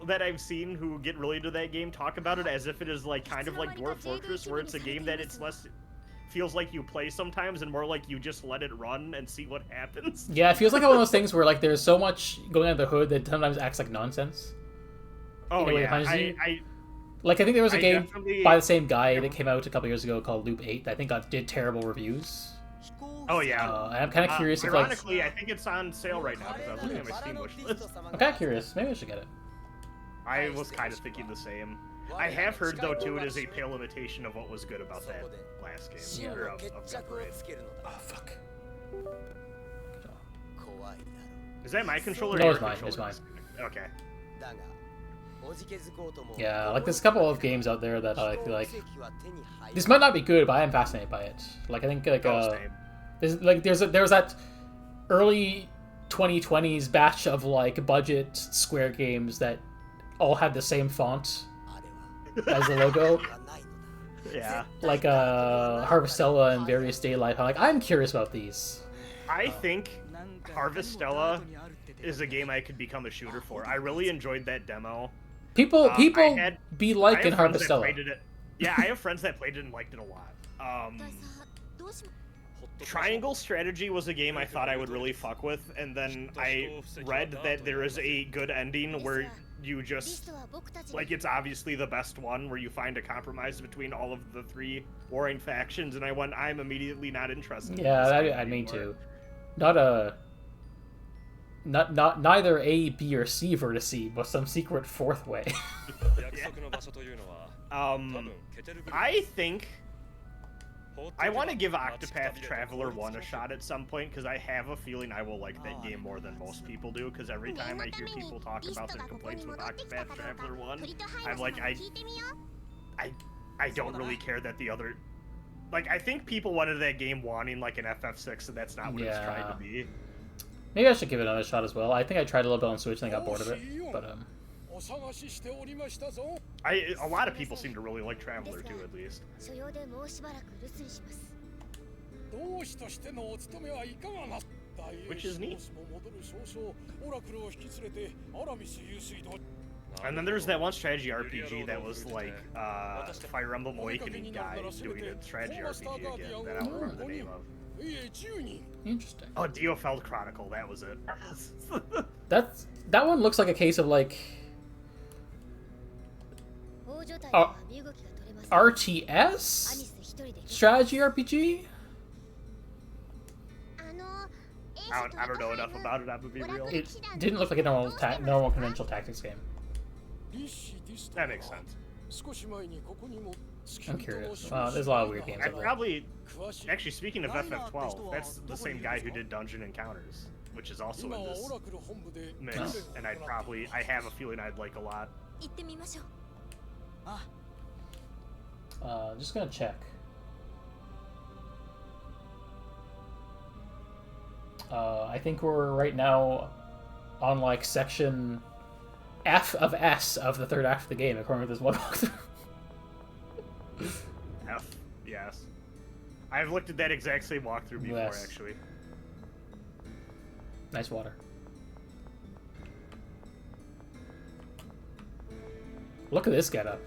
that I've seen who get really into that game talk about it as if it is like kind of like Dwarf Fortress, where it's a game that it's less feels like you play sometimes and more like you just let it run and see what happens. Yeah, it feels like one of those things where like there's so much going under the hood that sometimes acts like nonsense. Oh yeah, I think there was a game by the same guy that came out a couple years ago called Loop 8 that I think did terrible reviews. Oh yeah. And I'm kind of curious if ironically, I think it's on sale right now because I was looking at my Steam wish list. I'm kind of curious. Maybe I should get it. I was kind of thinking the same. I have heard though too it is a pale imitation of what was good about that last game. Yeah. Or of Gunpoint. Oh fuck. Is that my controller? No, or it's your mine. controller? It's mine. Okay. Yeah, like there's a couple of games out there that I feel like this might not be good, but I am fascinated by it. Like I think like there's that early 2020s batch of like budget Square games that all had the same font as the logo. Yeah. Like Harvestella and Various Daylight. I'm curious about these. I think Harvestella is a game I could become a shooter for. I really enjoyed that demo. People be liking Harvestella. Yeah, I have friends that played it and liked it a lot. Triangle Strategy was a game I thought I would really fuck with, and then I read that there is a good ending where you just, like, it's obviously the best one, where you find a compromise between all of the three warring factions, and I'm immediately not interested. Yeah, I mean too. Not neither A, B, or C vertice, but some secret fourth way. I think I want to give Octopath Traveler 1 a shot at some point, because I have a feeling I will like that game more than most people do, because every time I hear people talk about their complaints with Octopath Traveler 1, I'm like, I don't really care that the other... Like, I think people wanted that game wanting, like, an FF6, and that's not what it's trying to be. Maybe I should give it another shot as well. I think I tried a little bit on Switch and I got bored of it, but a lot of people seem to really like Traveler too, at least. Which is neat. And then there's that one strategy RPG that was like Fire Emblem Awakening guy doing a strategy RPG again that I don't remember the name of. Interesting. Oh, Diofeld Chronicle, that was it. That one looks like a case of like RTS strategy RPG. I don't know enough about it. I'm gonna be real. It didn't look like a normal conventional tactics game. That makes sense. I'm curious. There's a lot of weird games out there. Actually, speaking of FF12, that's the same guy who did Dungeon Encounters, which is also in this mix, and I have a feeling I'd like a lot. Just gonna check. I think we're right now on like section F of S of the third act of the game, according to this one walkthrough. F, yes. I've looked at that exact same walkthrough before, actually. Nice water. Look at this getup.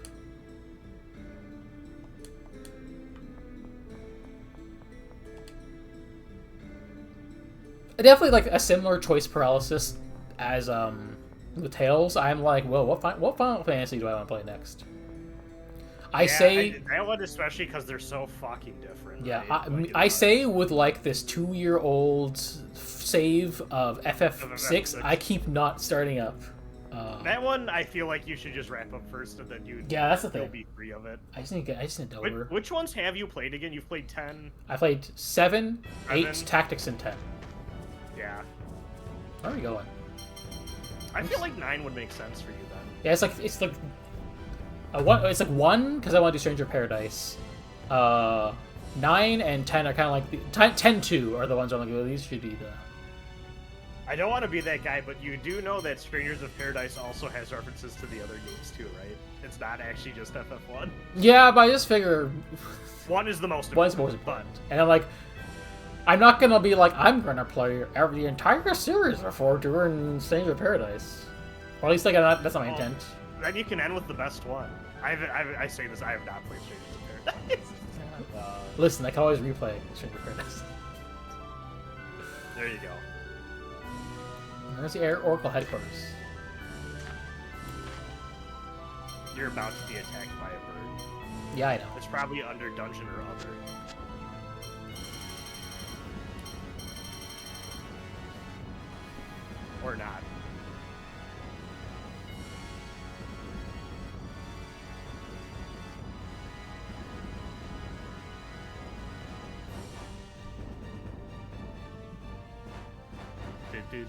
Definitely like a similar choice paralysis as the Tales. I'm like, well, what Final Fantasy do I want to play next? That one especially because they're so fucking different. Yeah, right? I say with like this 2-year-old save of FF6, I keep not starting up. That one, I feel like you should just wrap up first, and then that's the thing. You'll be free of it. I just need it over. Which ones have you played again? You've played 10. I played 7, 8, Tactics, and 10. Yeah. Where are we going? I feel like 9 would make sense for you then. Yeah, it's like 1 because I want to do Stranger of Paradise. 9 and 10 are kind of like 10-2 are the ones I'm like, well, these should be the. I don't want to be that guy, but you do know that Strangers of Paradise also has references to the other games too, right? It's not actually just FF1. Yeah, but I just figure 1 is the most important. One's most important, and I'm like, I'm not gonna be like, I'm gonna play the entire series before doing Stranger of Paradise. Or at least like that's not my intent. Then you can end with the best one. I say this, I have not played Strangers of Paradise. Listen, I can always replay Stranger of Paradise. There you go. There's the Oracle headquarters. You're about to be attacked by a bird. Yeah, I know. It's probably under dungeon or other. Or not. Do.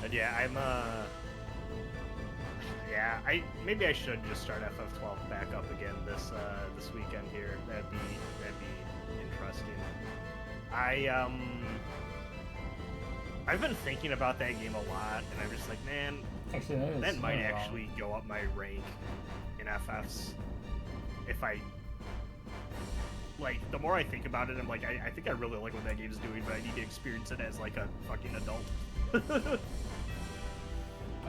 And yeah, maybe I should just start FF12 back up again this weekend here. That'd be interesting. I've been thinking about that game a lot, and I'm just like, man, Actually, that might actually go up my rank in FFs if I like. The more I think about it, I'm like, I think I really like what that game's doing, but I need to experience it as like a fucking adult. I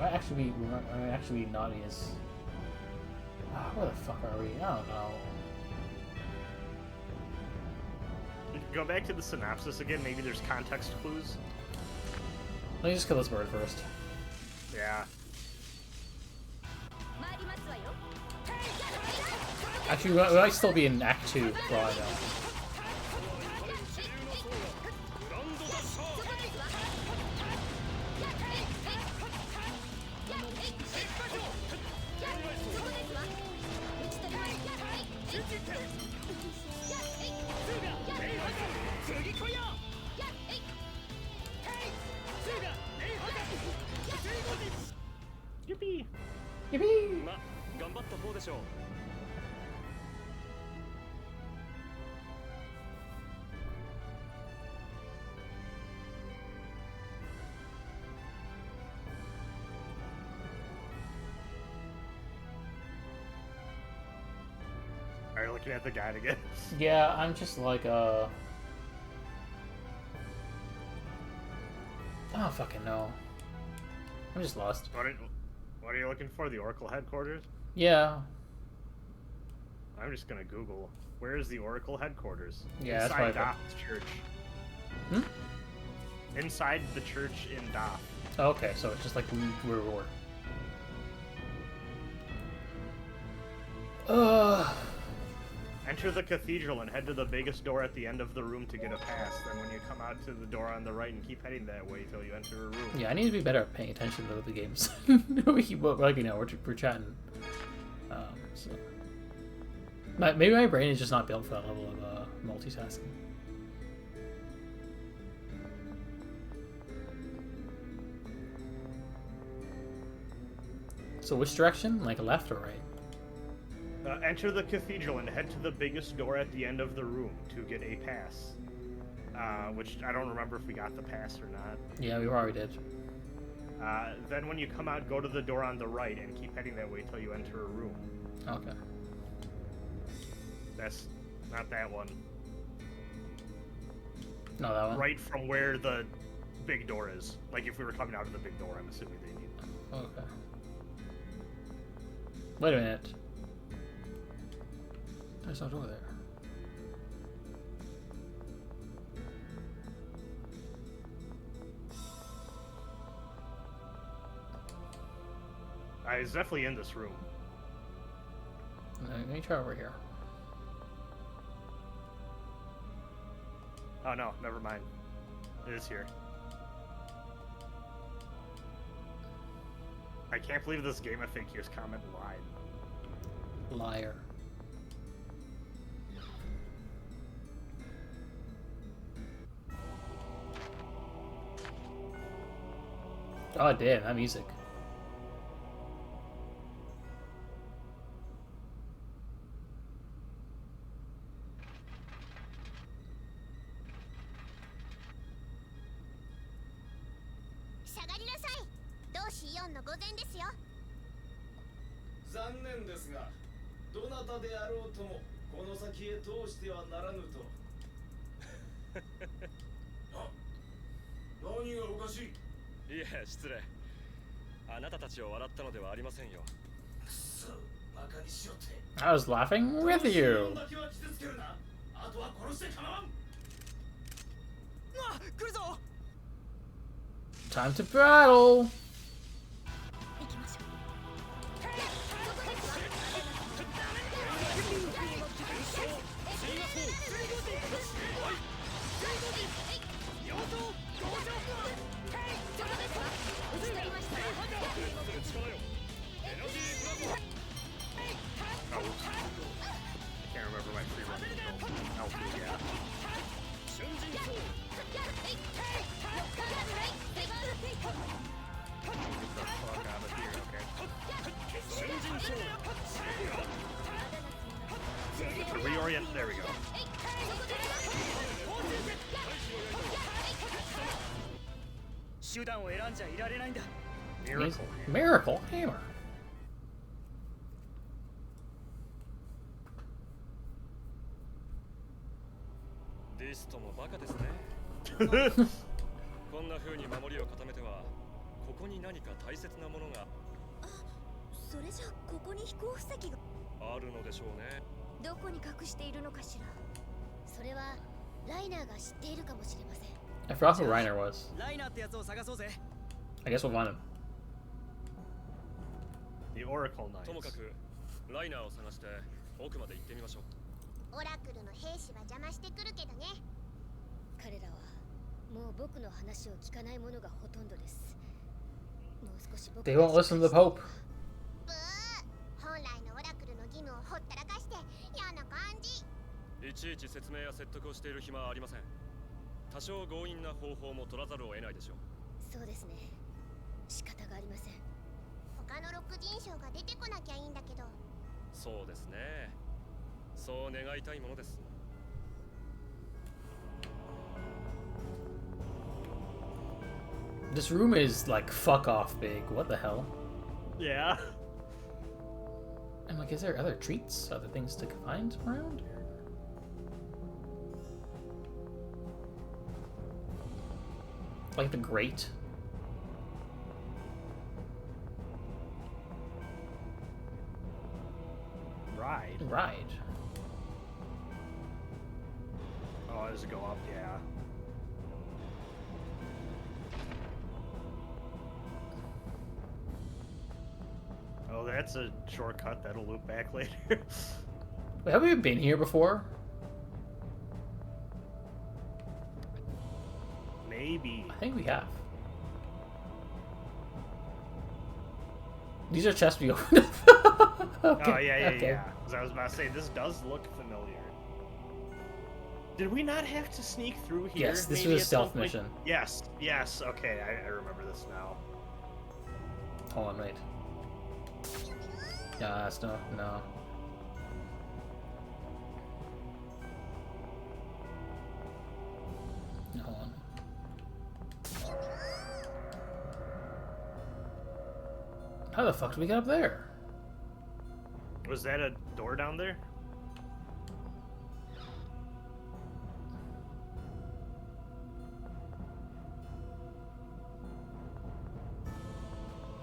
might actually be naughty as. Where the fuck are we? I don't know. Go back to the synopsis again. Maybe there's context clues. Let me just kill this bird first. Yeah. Actually, we might still be in Act 2 for all I know. Yippee! Yippee! Are you looking at the guide again? Yeah, I'm just like, I don't fucking know. I'm just lost. What are you looking for? The Oracle headquarters? Yeah. I'm just gonna Google. Where is the Oracle headquarters? Yeah, that's Inside probably Doth's church. Inside the church in Doth. Oh, okay, so it's just like we were. Enter the cathedral and head to the biggest door at the end of the room to get a pass. Then when you come out to the door on the right and keep heading that way till you enter a room. Yeah, I need to be better at paying attention to the games. We're chatting. So. Maybe my brain is just not built for that level of multitasking. So which direction? Like left or right? Enter the cathedral and head to the biggest door at the end of the room to get a pass. Which I don't remember if we got the pass or not. Yeah, we already did. Then when you come out, go to the door on the right and keep heading that way till you enter a room. Okay. That's not that one. No, that one? Right from where the big door is. Like if we were coming out of the big door, I'm assuming they need. Okay. Wait a minute. There's no door there. It's definitely in this room. Let me try over here. Oh no, never mind. It is here. I can't believe this Game of Figures comment lied. Liar. Oh damn, that music. 残念ですが、どなたであろうともこの先へ通してはならぬと。何がおかしい？いえ、失礼。あなたたちを笑ったのではありませんよ。くそ、バカにしよって。 I was laughing with you. だけは傷つけるな。あとは殺して構わん。あ、来るぞ。 Time to battle. 行きましょう。Oh, oops. I can't remember my free run controls. L2, yeah. Get the fuck out of here, okay. Reorient, there we go. 手段を選んじゃいられないんだ。 He's- Miracle. Miracle Hammer. ディストもバカですね。こんな風に守りを固めては、ここに何か大切なものがそれじゃここに飛行布石があるのでしょうね。どこに隠しているのかしら。それはライナーが知っているかもしれません。 I forgot who Reiner was. ライナーってやつを探そうぜ。 I guess we'll find him. The Oracle ともか Knights. くライナーを探して奥まで行ってみましょう。オラクルの兵士は邪魔してくるけどね。彼らはもう僕の話を聞かないものがほとんどです。もう少し僕 They won't listen to the Pope. ブー。本来のオラクルの義務をほったらかして嫌な感じ。いちいち説明や説得をしている暇はありません。多少強引な方法も取らざるを得ないでしょう。そうですね。仕方がありません。他の六人将が出てこなきゃいいんだけど。そうですね。そう願いたいものです。This room is like fuck off big. What the hell? Yeah. I'm like, is there other treats, other things to find around? Like the grate. Ride. Ride. Oh, does it go up? Yeah. Oh, that's a shortcut that'll loop back later. Wait, have we been here before? Maybe. I think we have. These are chests we opened up. Okay, Oh, yeah. okay. 'Cause I was about to say, this does look familiar. Did we not have to sneak through here? Yes, this maybe was a at some stealth point? mission. Yes. Okay, I remember this now. Hold on, wait. Yeah, that's no. No, hold on. How the fuck did we get up there? Was that a door down there?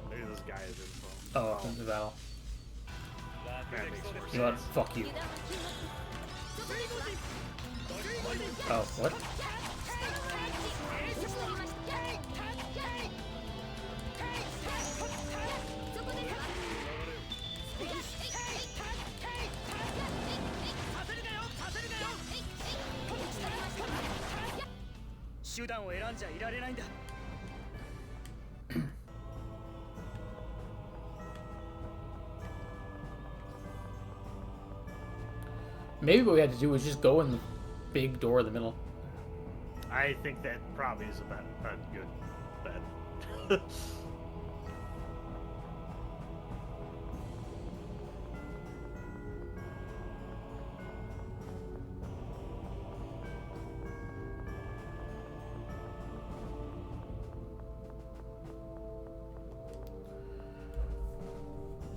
Maybe this guy is info. Oh, into battle. That makes more You know what? sense. Fuck you. Oh, what? Maybe what we had to do was just go in the big door in the middle. I think that probably is a good bet.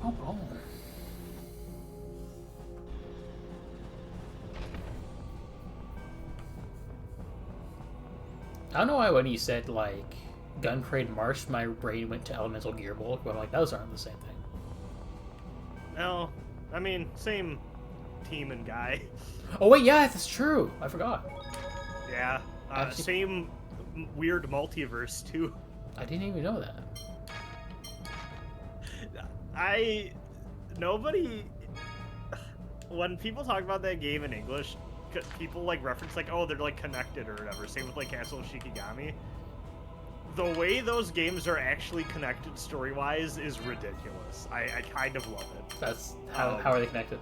Oh. I don't know why when you said like Gun Parade March, my brain went to Elemental Gearbolt, but I'm like, those aren't the same thing. No, I mean, same team and guy. Oh wait, yeah, that's true. I forgot. Yeah, Actually- same weird multiverse too. I didn't even know that. Nobody, when people talk about that game in English, people like reference like, oh, they're like connected or whatever. Same with like Castle of Shikigami. The way those games are actually connected story-wise is ridiculous. I kind of love it. That's how are they connected?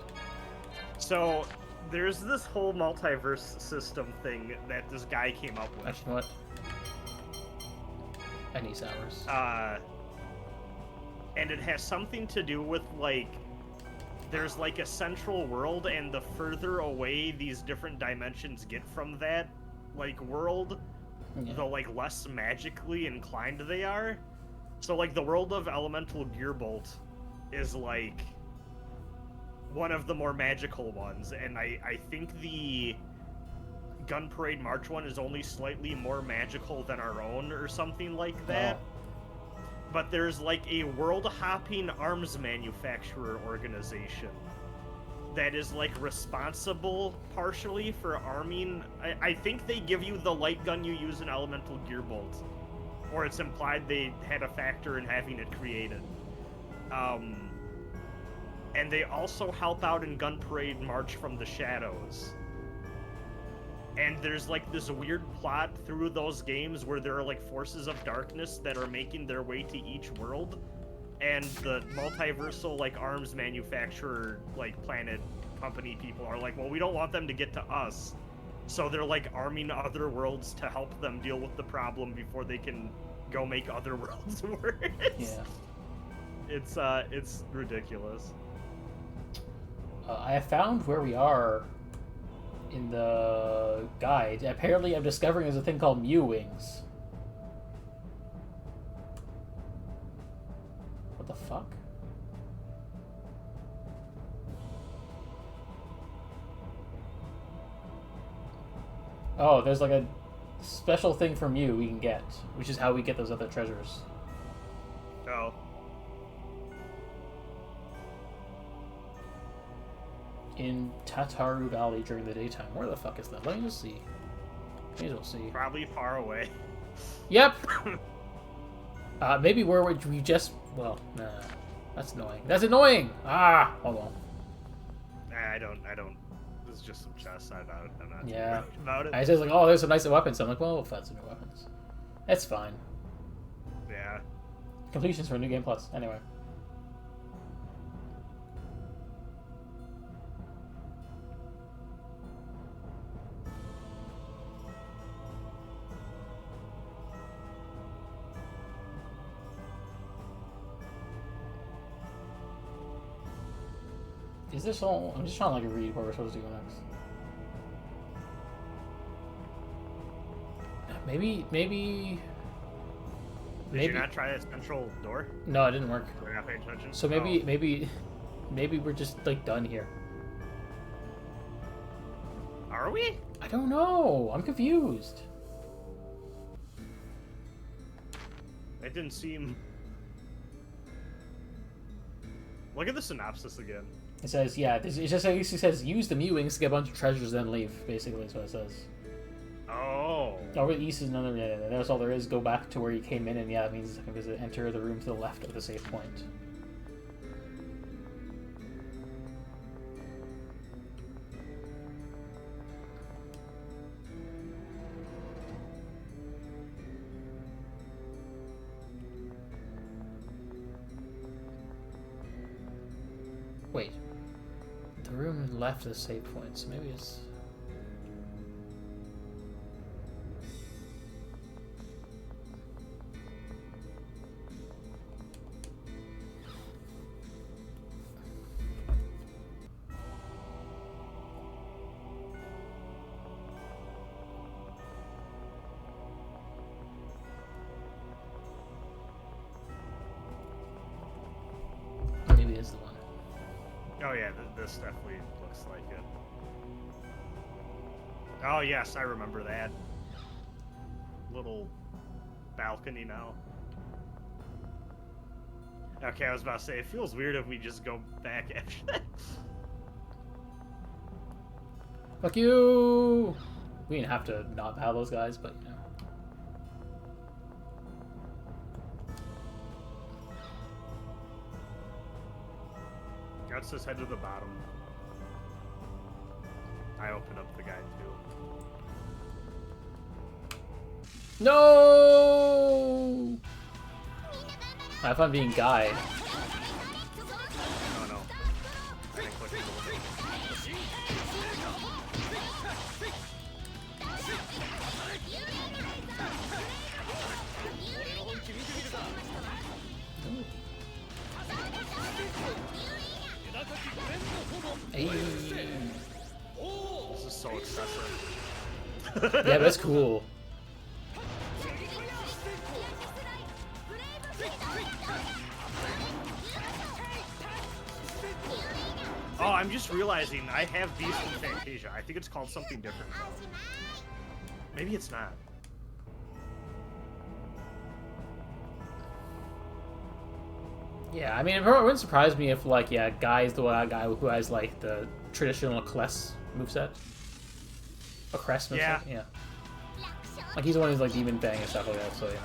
So there's this whole multiverse system thing that this guy came up with. Actually, what? Any sours? And it has something to do with like there's like a central world, and the further away these different dimensions get from that like world, Yeah. the like less magically inclined they are. So like the world of Elemental Gearbolt is like one of the more magical ones, and I think the Gun Parade March one is only slightly more magical than our own or something like that. Oh. But there's like a world-hopping arms manufacturer organization that is like responsible partially for arming. I think they give you the light gun you use in Elemental Gearbolt, or it's implied they had a factor in having it created. And they also help out in Gun Parade March from the Shadows. And there's like this weird plot through those games where there are like forces of darkness that are making their way to each world, and the multiversal like arms manufacturer like planet company people are like, well, we don't want them to get to us, so they're like arming other worlds to help them deal with the problem before they can go make other worlds worse. Yeah. It's ridiculous. I have found where we are in the guide. Apparently, I'm discovering there's a thing called Mew Wings. What the fuck? Oh, there's like a special thing for Mew we can get, which is how we get those other treasures. Oh. In Tataru Valley during the daytime. Where the fuck is that? Let me just see. May as well see. Probably far away. Yep! Maybe where would we just... Well, nah. That's annoying. That's annoying! Ah! Hold on. I don't. This is just some chess. I'm not Yeah. worried about it. I says like, oh, there's some nice weapons. I'm like, well, we'll find some new weapons. That's fine. Yeah. Completions for New Game Plus. Anyway. Is this all? I'm just trying to like read what we're supposed to do next. Maybe. Did you not try that central door? No, it didn't work. We're not paying attention. So maybe we're just like done here. Are we? I don't know. I'm confused. It didn't seem. Look at the synopsis again. It says, yeah, it just it says use the Mew Wings to get a bunch of treasures, then leave. Basically, is what it says. Oh. Over east is another. Yeah, that's all there is. Go back to where you came in, and yeah, it means I can visit. Enter the room to the left of the save point. Wait. The room left the save point, so maybe it's... Maybe it's the one. Oh yeah, this definitely looks like it. Oh yes, I remember that. little balcony now. Okay, I was about to say, it feels weird if we just go back after that. Fuck you! We didn't have to not battle those guys, but you know. Let's just head to the bottom. I opened up the guide too. No! Have fun being Guy. Oh no. I didn't click the button. Hey. This is so excessive. Yeah, that's cool. Oh, I'm just realizing I have these from Fantasia. I think it's called something different. Maybe it's not. Yeah, I mean, it wouldn't surprise me if, like, yeah, Guy is the guy who has, like, the traditional Kless moveset. A Crest moveset? Yeah. Yeah. Like, he's the one who's, like, Demon Fang and stuff like that, so, you know.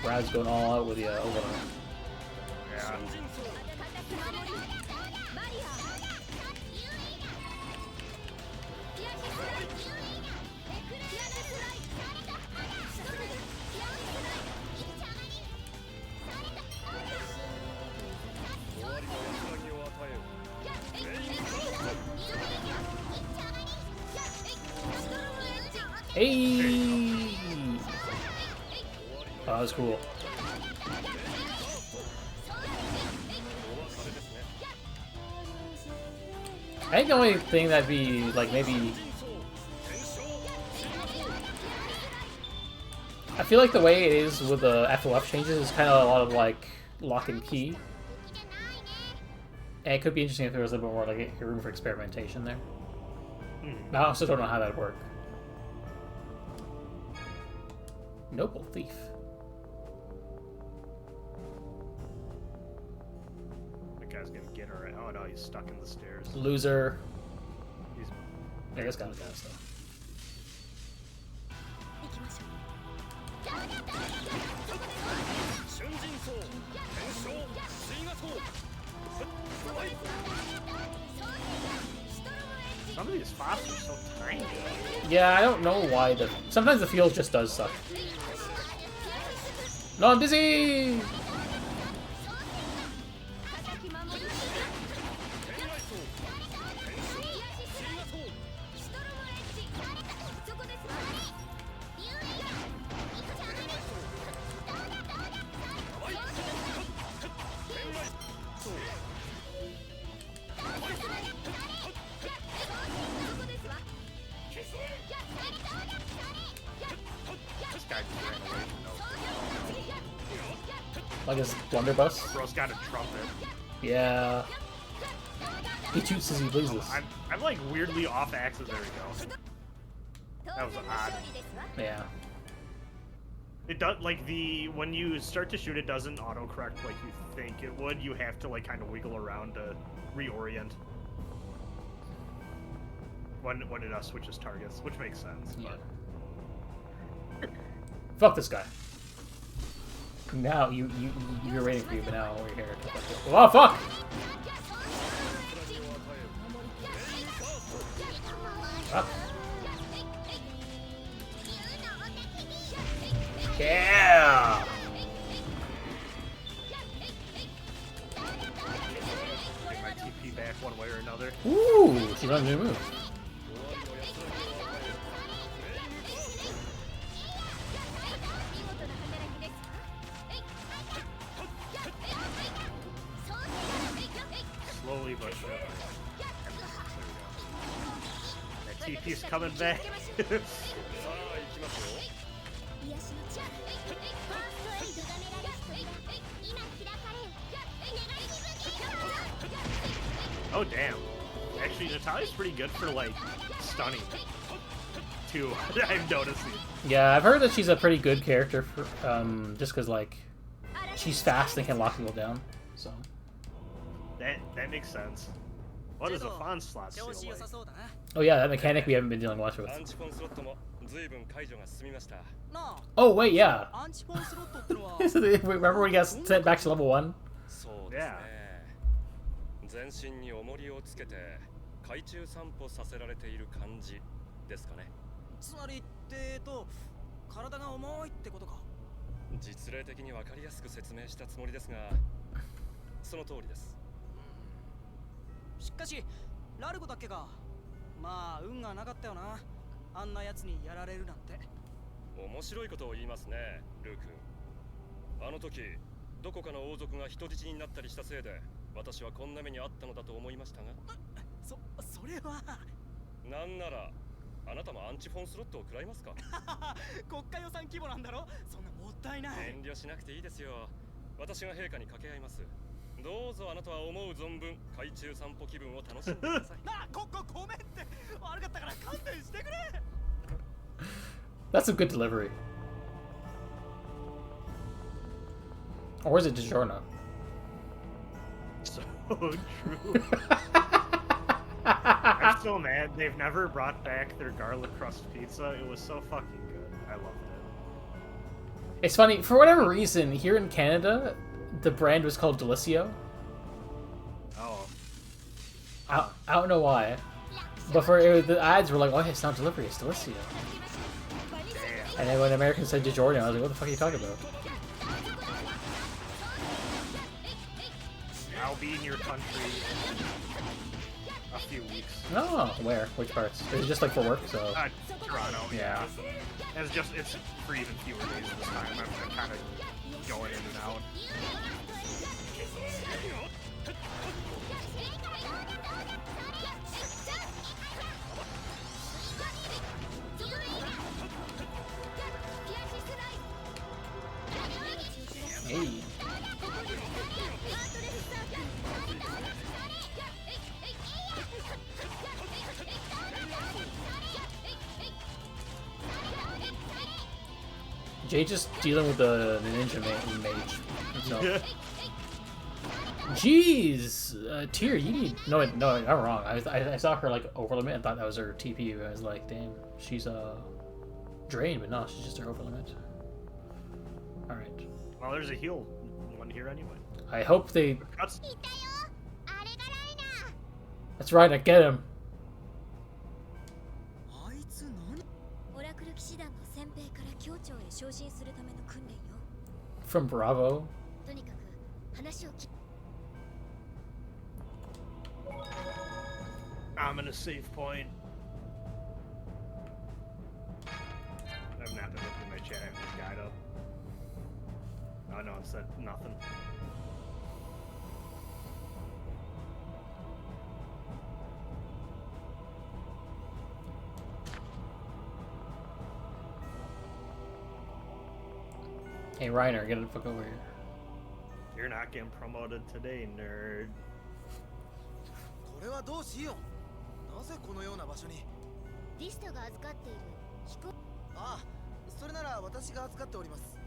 Brad's going all out with the Overlord. Yeah. Hey! Oh, that was cool. I think the only thing that'd be, like, maybe... I feel like the way it is with the FOF changes is kind of a lot of, like, lock and key. And it could be interesting if there was a little bit more, like, a room for experimentation there. But I also don't know how that'd work. Noble Thief. That guy's gonna get her. Oh no, he's stuck in the stairs. Loser. He's Yeah, this guy's got stuff. Some of these spots are so tiny. Yeah, I don't know why the... Sometimes the field just does stuff. No, I'm busy! This guy just ran away from no. Like his blunderbuss? Bro's got a trumpet. Yeah. He shoots as he pleases. I'm like weirdly off axis. There we go. That was odd. Yeah. It does like when you start to shoot, it doesn't autocorrect like you think it would. You have to like kind of wiggle around to reorient when it switches targets, which makes sense. Yeah. But Fuck this guy. Now, you're waiting for you, but now we're here. Oh, fuck! Fuck. Yeah! take my TP back one way or another. Ooh, she's on a new move. Slowly but surely. That TP's coming back. Oh damn. Actually, Natalia's pretty good for, like, stunning, too. I'm noticing. Yeah, I've heard that she's a pretty good character for just because like she's fast and can lock people down. So That makes sense. What is a Fawn slot 調子 seal 良 like? さそうだな oh yeah, that mechanic we haven't been dealing much with. アンチフォンスロットも随分解除が進みました。な Oh wait, yeah. あアンチフォンスロットってのは Remember when he got sent back to level 1? そうですね。全身に重りをつけて海中散歩させられている感じですかね。つまり体が重いってことか実例的に分かりやすく説明したつもりですが、その通りです。しかしラルゴだっけがまあ運がなかったよなあんな奴にやられるなんて面白いことを言いますね、ルー君。あの時どこかの王族が人質になったりしたせいで私はこんな目にあったのだと思いましたが、それはなんならあなたもアンチフォンスロットを食らいますか？国家予算規模なんだろそんなもったいない遠慮しなくていいですよ。私が陛下に掛け合います。どうぞあなたは思う存分海中散歩気分を楽しんでください。なあごめんって悪かったから勘弁してくれ That's some good delivery. Or is it DiGiorno? So true. I'm so mad they've never brought back their garlic crust pizza. It was so fucking good. I loved it. It's funny, for whatever reason, here in Canada, the brand was called Delicio. Oh. I don't know why. But the ads were like, oh, it's not delivery, it's Delicio. Damn. And then when Americans said DiGiorno, I was like, what the fuck are you talking about? I'll be in your country in a few weeks. Oh, where? Which parts? Is it just like for work? So Toronto. yeah. It's for even fewer days this time. I'm kind of going in and out. Hey. Jay just dealing with the ninja mage himself. Jeez, Tyr, you need no, I'm wrong. I saw her like over limit and thought that was her TP. I was like, damn, she's drained, but no, she's just her over limit. All right. Well, there's a heal one here anyway. I hope they. That's That's right. I get him. あいつ何オラクル騎士団の先兵から教長へ昇進するための訓練よ From Bravo. とにかく話を聞 I'm in a safe point. I've not been looking at my chat. I have this guide up. Oh no, it said nothing. Hey, Reiner, get the fuck over here. You're not getting promoted today, nerd. これはどうしようなぜこのような場所にリストが預かっている飛行ああそれなら私が預かっております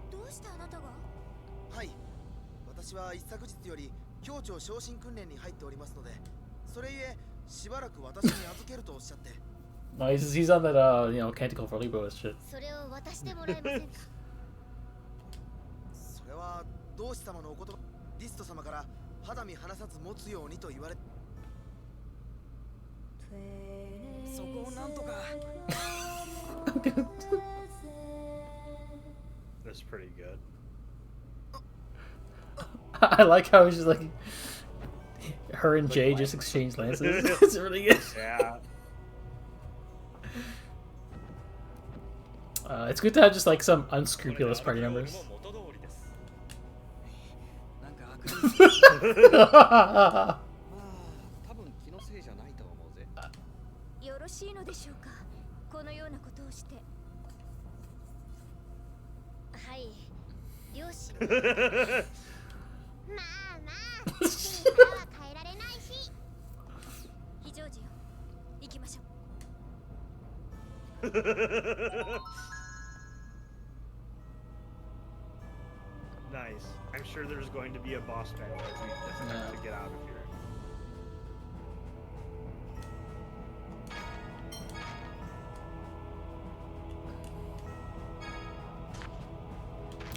どうしてあなたがはい私は一昨日より教長昇進訓練に入っておりますのでそれゆえしばらく私に預けるとおっしゃって No, he's on that Canticle for Libro shit. それを渡してもらえませんかそれは同志様のお言葉リスト様から肌身離さず持つようにと言われそこをなんとか That's pretty good. I like how it's just like her and Jay just exchange lances. It's really good. Yeah. It's good to have just like some unscrupulous party members. なんか悪まあ多分気のせいじゃないと思うぜ。よろしいのでしょうかこのようなことをしてはい両親まあまあ君からは変えられないし What Nice. I'm sure there's going to be a boss battle as we attempt to get out of here.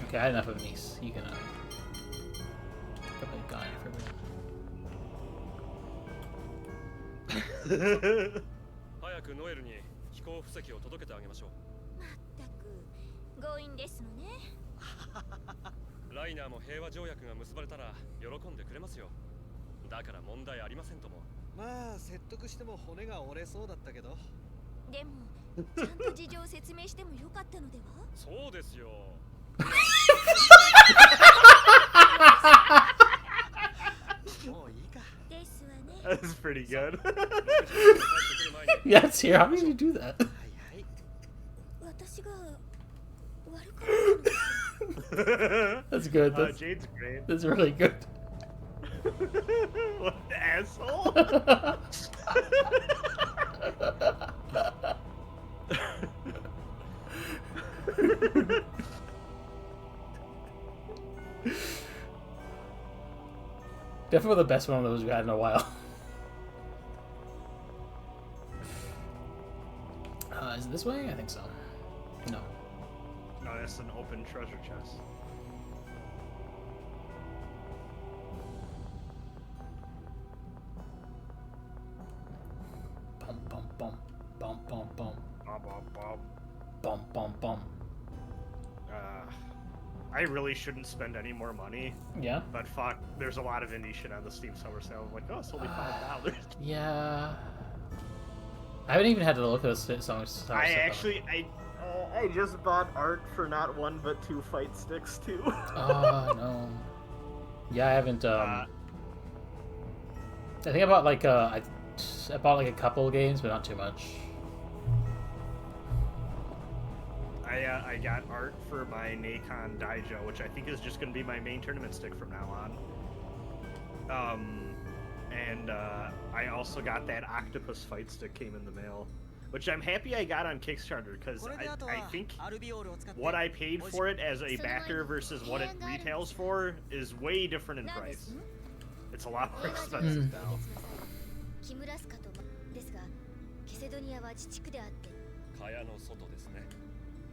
Okay, I had enough of Nice. You can probably gone for a bit. 早くノエルに飛行布石を届けてあげましょう。まったく強引ですのね。ライナーも平和条約が結ばれたら喜んでくれますよ。だから問題ありませんとも。まあ説得しても骨が折れそうだったけど。でもちゃんと事情を説明してもよかったのでは？そうですよ。もういいか。ですわね。That's pretty good. Yes, here. How did you do that? はいはい。私が悪かったのです。 That's good. That's, Jade's great. that's really good. What an asshole! Definitely the best one of those we had in a while. Is it this way? I think so. No. No, that's an open treasure chest. Bum bum bum bum bum bum Bob, bob, bob. bum bum bum. I really shouldn't spend any more money, Yeah. but fuck, there's a lot of indie shit on the Steam Summer Sale. I'm like, oh, it's only $5. Yeah. I haven't even had to look at this songs. I just bought art for not one but two fight sticks too. Oh no. Yeah, I haven't. I think I bought like I bought like a couple games, but not too much. I got art for my Nacon Daijo, which I think is just going to be my main tournament stick from now on. And I also got that octopus fight stick came in the mail, which I'm happy I got on Kickstarter because I think what I paid for it as a backer versus what it retails for is way different in price. It's a lot more expensive now. キムラスカとですが、ケセドニアは自治区であって、蚊帳の外ですね。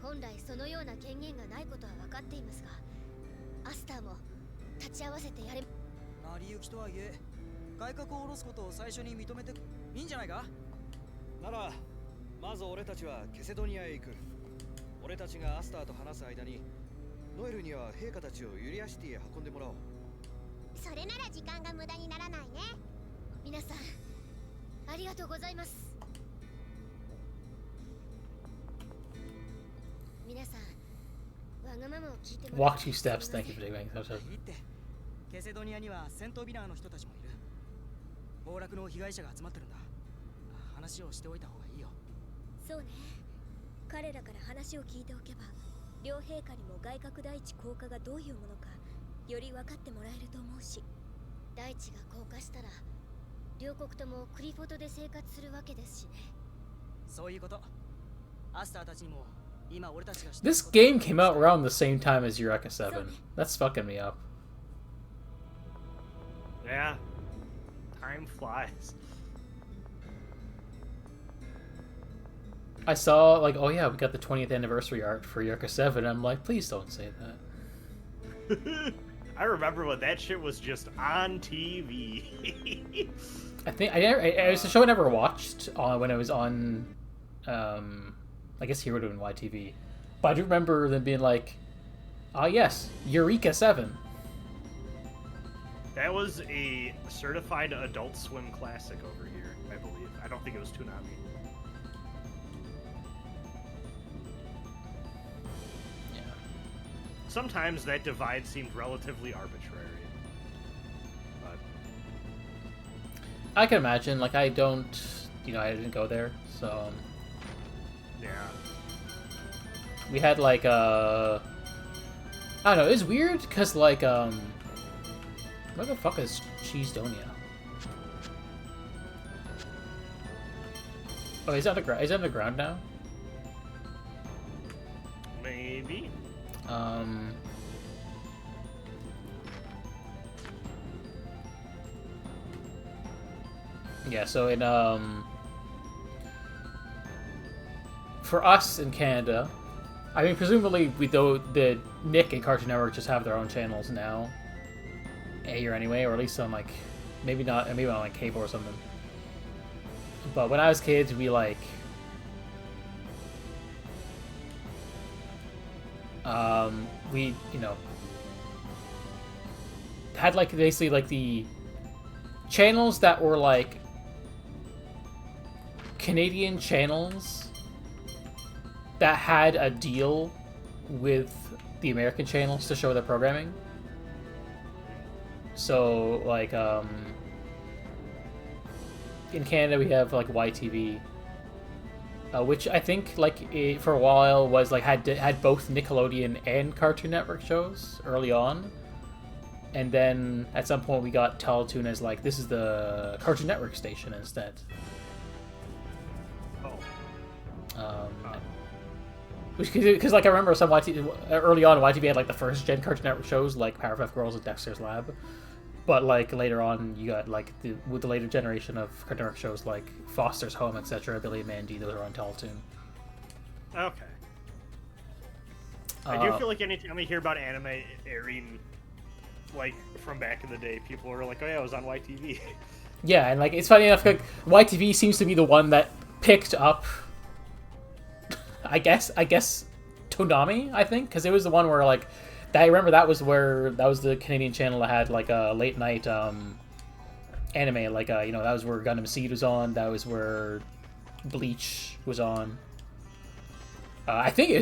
本来そのような権限がないことは分かっていますが、アスターも立ち会わせてやれ。成り行きとはいえ、外角を下ろすことを最初に認めていいんじゃないか。なら、まず俺たちはケセドニアへ行く。俺たちがアスターと話す間に、ノエルには陛下たちをユリアシティへ運んでもらおう。それなら時間が無駄にならないね。皆さん、ありがとうございます。皆さん、わがままを聞いてもら Walk 2 steps. Thank you for taking that. いいって。ケセドニアには戦闘ビラーの人たちもいる。暴落の被害者が集まってるんだ。話をしておいた方がいいよ。そうね。彼らから話を聞いておけば、両陛下にも外角大地降下がどういうものか、より分かってもらえると思うし、大地が降下したら、両国ともクリフォトで生活するわけですしね。そういうこと。アスターたちにも今俺たちが This game came out around the same time as Eureka 7. That's fucking me up. Yeah, time flies. I saw like, oh yeah, we got the 20th anniversary art for Eureka 7. I'm like, please don't say that. I remember when that shit was just on TV. I think it was a show I never watched when it was on, I guess Hero doing YTV. But I do remember them being like, oh yes, Eureka 7. That was a certified Adult Swim classic over here, I believe. I don't think it was Toonami. Yeah. Sometimes that divide seemed relatively arbitrary. But I can imagine. Like, I don't, I didn't go there, so. yeah. We had like I don't know. It was weird because like where the fuck is Cheesedonia? Oh, he's underground. He's underground now. Maybe. Yeah, so in for us in Canada, I mean, presumably the Nick and Cartoon Network just have their own channels now, here anyway, or at least on like maybe on like cable or something. But when I was kids, we like we had like basically like the channels that were like Canadian channels that had a deal with the American channels to show their programming. So like in Canada we have like YTV, which I think like for a while was like had both Nickelodeon and Cartoon Network shows early on, and then at some point we got Teletoon as like this is the Cartoon Network station instead. Because like I remember some YTV early on, YTV had like the first gen Cartoon Network shows like Powerpuff Girls and Dexter's Lab, but like later on you got like with the later generation of Cartoon Network shows like Foster's Home, etc., Billy and Mandy, those are on Teletoon. Okay. I do feel like anytime I hear about anime airing, like from back in the day, people are like, "Oh yeah, I was on YTV." Yeah, and like it's funny enough, like YTV seems to be the one that picked up. I guess Toonami, I think, because it was the one where like I remember that was the Canadian channel that had like a late night anime, like that was where Gundam Seed was on, that was where Bleach was on. I think it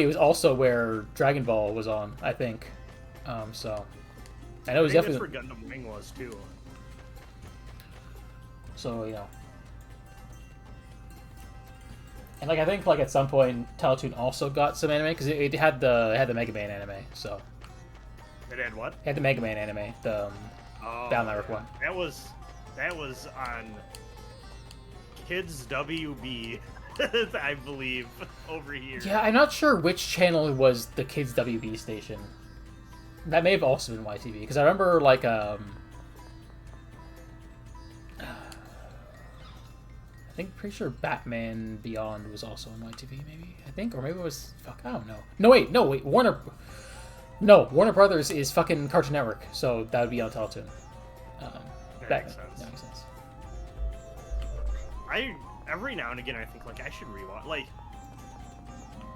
was also where Dragon Ball was on, I think. So I know it was definitely that's where Gundam Wing was too. So and like I think like at some point Teletoon also got some anime because it had the Mega Man anime. So it had what? It had the Mega Man anime, the Battle Network one. That was on Kids WB, I believe, over here. Yeah, I'm not sure which channel was the Kids WB station. That may have also been YTV because I remember like pretty sure Batman Beyond was also on YTV, maybe. I think, or maybe it was I don't know. No wait, Warner Brothers is fucking Cartoon Network, so that would be on Teletoon. That makes sense. That makes sense. Every now and again I think like I should rewatch like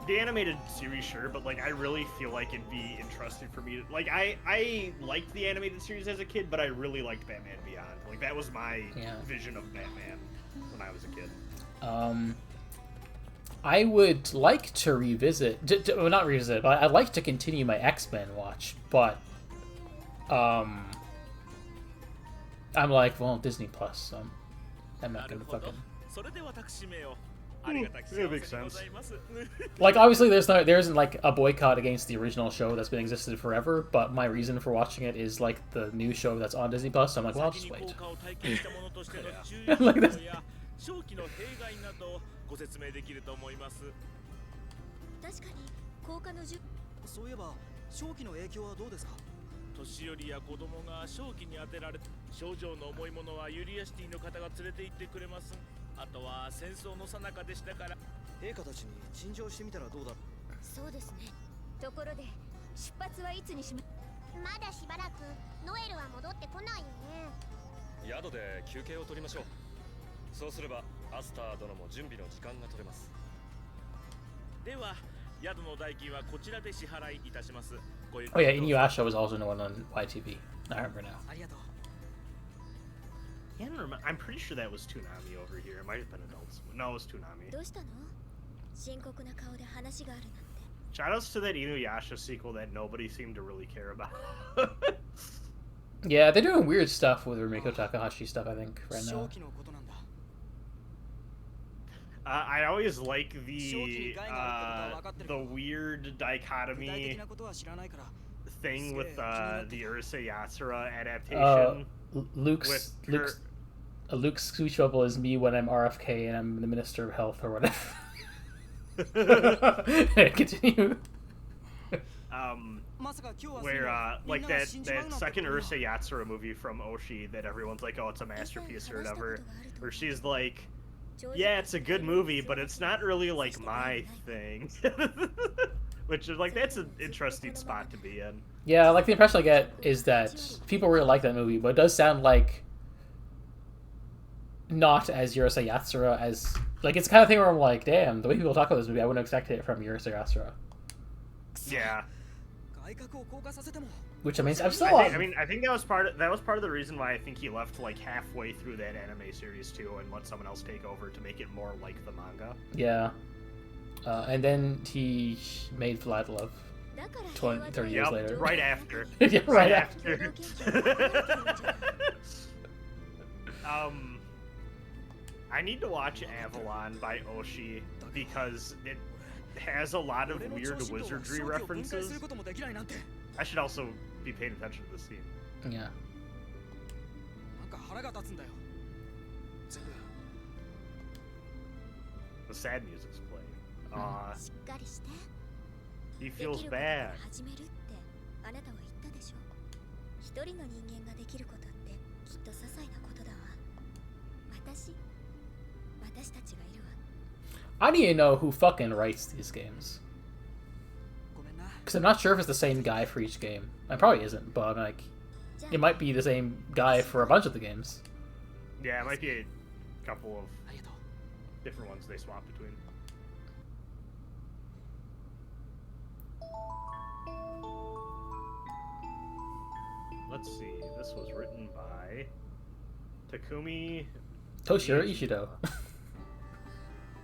the animated series, sure, but like I really feel like it'd be interesting for me to like I liked the animated series as a kid, but I really liked Batman Beyond. Like that was my vision of Batman when I was a kid. I would like to revisit, well, not revisit, but I'd like to continue my X-Men watch, but I'm like, well, Disney Plus, so I'm not gonna fucking. That makes sense. Like, obviously, there isn't like a boycott against the original show that's been existed forever, but my reason for watching it is like the new show that's on Disney Plus. So I'm like, well, I'll just wait. Like this. 正気の弊害などご説明できると思います。確かに効果のそういえば正気の影響はどうですか？年寄りや子供が正気に当てられ症状の重いものはユリアシティの方が連れて行ってくれます。あとは戦争の最中でしたから。陛下たちに陳情してみたらどうだ。そうですね。ところで出発はいつにしま。まだしばらくノエルは戻ってこないよね。宿で休憩を取りましょう。そうすればアスター殿も準備の時間が取れます。では宿の代金はこちらで支払いいたします。Oh yeah, Inuyasha was also one on YTV. I remember now. ありがとう。 I'm pretty sure that was Toonami over here. It might have been Adult Swim. No, it was Toonami. どうしたの？深刻な顔で話があるなんて。Shoutouts to that Inuyasha sequel that nobody seemed to really care about. Yeah, they're doing weird stuff with Rumiko Takahashi stuff, I think, right now. I always like the weird dichotomy thing with the Urusei Yatsura adaptation. Luke's speech bubble is me when I'm RFK and I'm the Minister of Health or whatever. Continue. まさか今日は where みん like なが that 死んじまう that なんて second ことは Ursa Yatsura movie from Oshi that everyone's like, oh, it's a masterpiece or whatever, where she's like, yeah, it's a good movie, but it's not really like my thing. Which is like, that's an interesting spot to be in. Yeah, like the impression I get is that people really like that movie, but it does sound like not as Urusei Yatsura as like it's the kind of thing where I'm like, damn, the way people talk about this movie, I wouldn't expect it from Urusei Yatsura. Yeah. 外角を降下させても Which I mean, I'm still. I think that was part of the reason why I think he left like halfway through that anime series too, and let someone else take over to make it more like the manga. Yeah. And then he made Flat Love 20, 30 years Yep, later. right after. Yeah, right after. I need to watch Avalon by Oshi because it has a lot of 俺の weird 超振動は wizardry 正気を分解す references. ることもできないなんて I should also be paying attention to this scene. Yeah. なんか腹が立つんだよ The sad music's playing. Aw, しっかりして he でき feels ることから bad. 始めるってあなたは言ったでしょ一人の人間ができることってきっと些細なことだわ私たちがいるわ I need to know who fucking writes these games. ごめんな Because I'm not sure if it's the same guy for each game. It probably isn't, but I'm like, it might be the same guy for a bunch of the games. Yeah, it might be a couple of ありがとう different ones they swap between. Let's see. This was written by Takumi. Toshiro Ishido.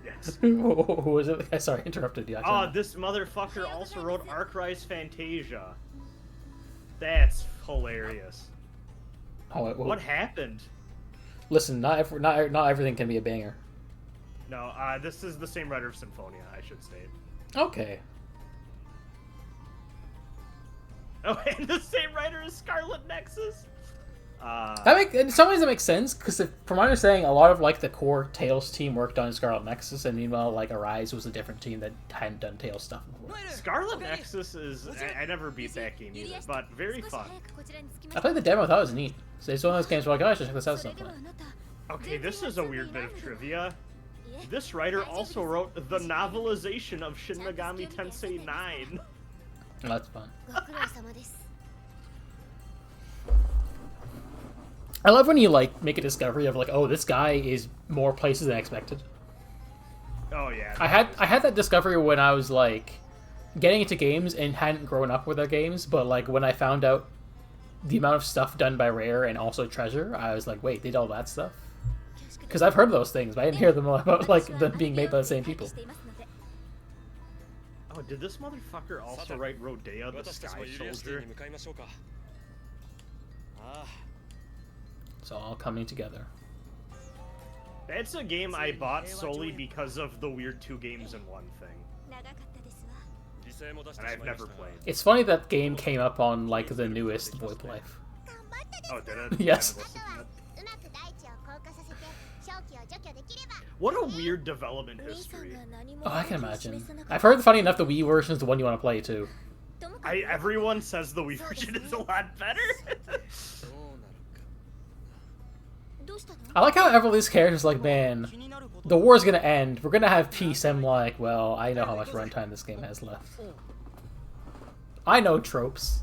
Yes. Who was it? Sorry, interrupted you. Oh, this motherfucker also wrote Arc Rise Fantasia. That's hilarious. Oh, wait, What happened? Listen, not everything can be a banger. No, this is the same writer of Symphonia, I should state. Okay. Oh, and the same writer as Scarlet Nexus. In some ways that makes sense because from my understanding, a lot of like the core Tails team worked on Scarlet Nexus, and meanwhile, like Arise was a different team that hadn't done Tails stuff before. Scarlet Nexus is I never beat that game either, but very fun. I played the demo; I thought it was neat. So it's one of those games where like, oh, I should check this out at some point. Okay, this is a weird bit of trivia. This writer also wrote the novelization of Shin Megami Tensei 9. Oh, that's fun. ご苦労様です I love when you like make a discovery of like, oh, this guy is more places than expected. Oh yeah. I had that discovery when I was like getting into games and hadn't grown up with their games, but like when I found out the amount of stuff done by Rare and also Treasure, I was like, wait, they did all that stuff? Because I've heard those things, but I didn't hear them about like them being made by the same people. Oh, did this motherfucker also write Rodea the 私たち Sky もユリアシティ Soldier? に向かいましょうかああ It's all coming together. That's a game I bought solely because of the weird 2 games in 1 thing. 長かったですわ 犠牲も出して And し I've まいまし never た played. It's funny that game came up on like the newest VoIP Life. Oh, did it? Yes. I haven't listened to it. うまく大地を降下させて正気を除去できれば What a weird development 兄さん history. が何も Oh, I can 示 imagine. さなかった I've heard, funny enough, the Wii version is the one you want to play too. ともかく Everyone says the Wii version is a lot better. どうなるかどうしたの I like how every of these characters like, man, 気になること the war's gonna end. We're gonna have peace. I'm like, well, I know how much runtime this game has left. I know tropes.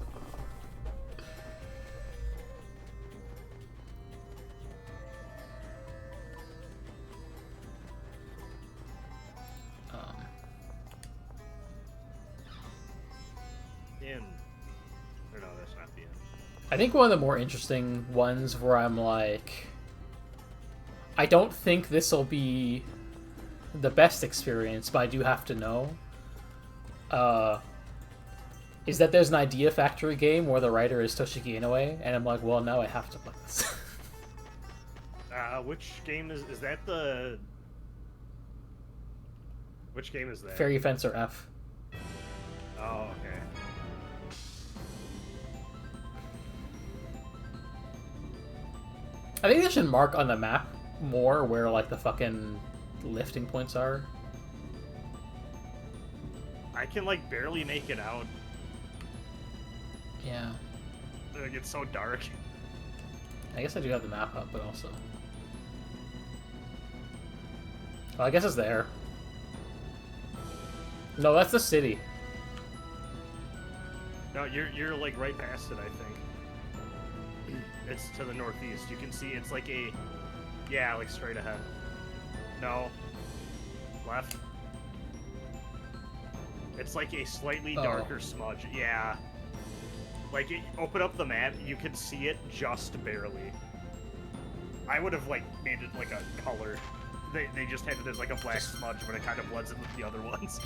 In. Or no, that's not the end. I think one of the more interesting ones where I'm like, I don't think this will be the best experience, but I do have to know, is that there's an Idea Factory game where the writer is Toshiki Inoue, and I'm like, well, now I have to play this. Which game is that the... Which game is that? Fairy Fencer F. Oh, okay. I think they should mark on the map more where, like, the fucking lifting points are. I can, like, barely make it out. Yeah. Like, it's so dark. I guess I do have the map up, but also... Well, I guess it's there. No, that's the city. No, you're like right past it, I think. It's to the northeast. You can see it's like a... Yeah, like straight ahead. No. Left. It's like a slightly darker smudge. Yeah. Like, open up the map, you can see it just barely. I would have, like, made it like a color. They just had it as like a black smudge, but it kind of blends in with the other ones.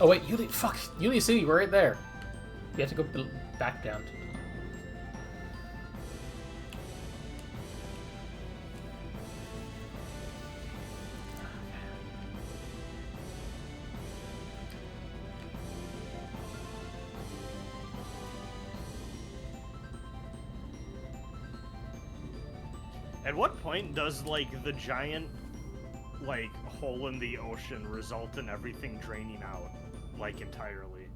Oh wait, Uli City, we're right there. You have to go back down to... At what point does, like, the giant, like, hole in the ocean result in everything draining out, like, entirely?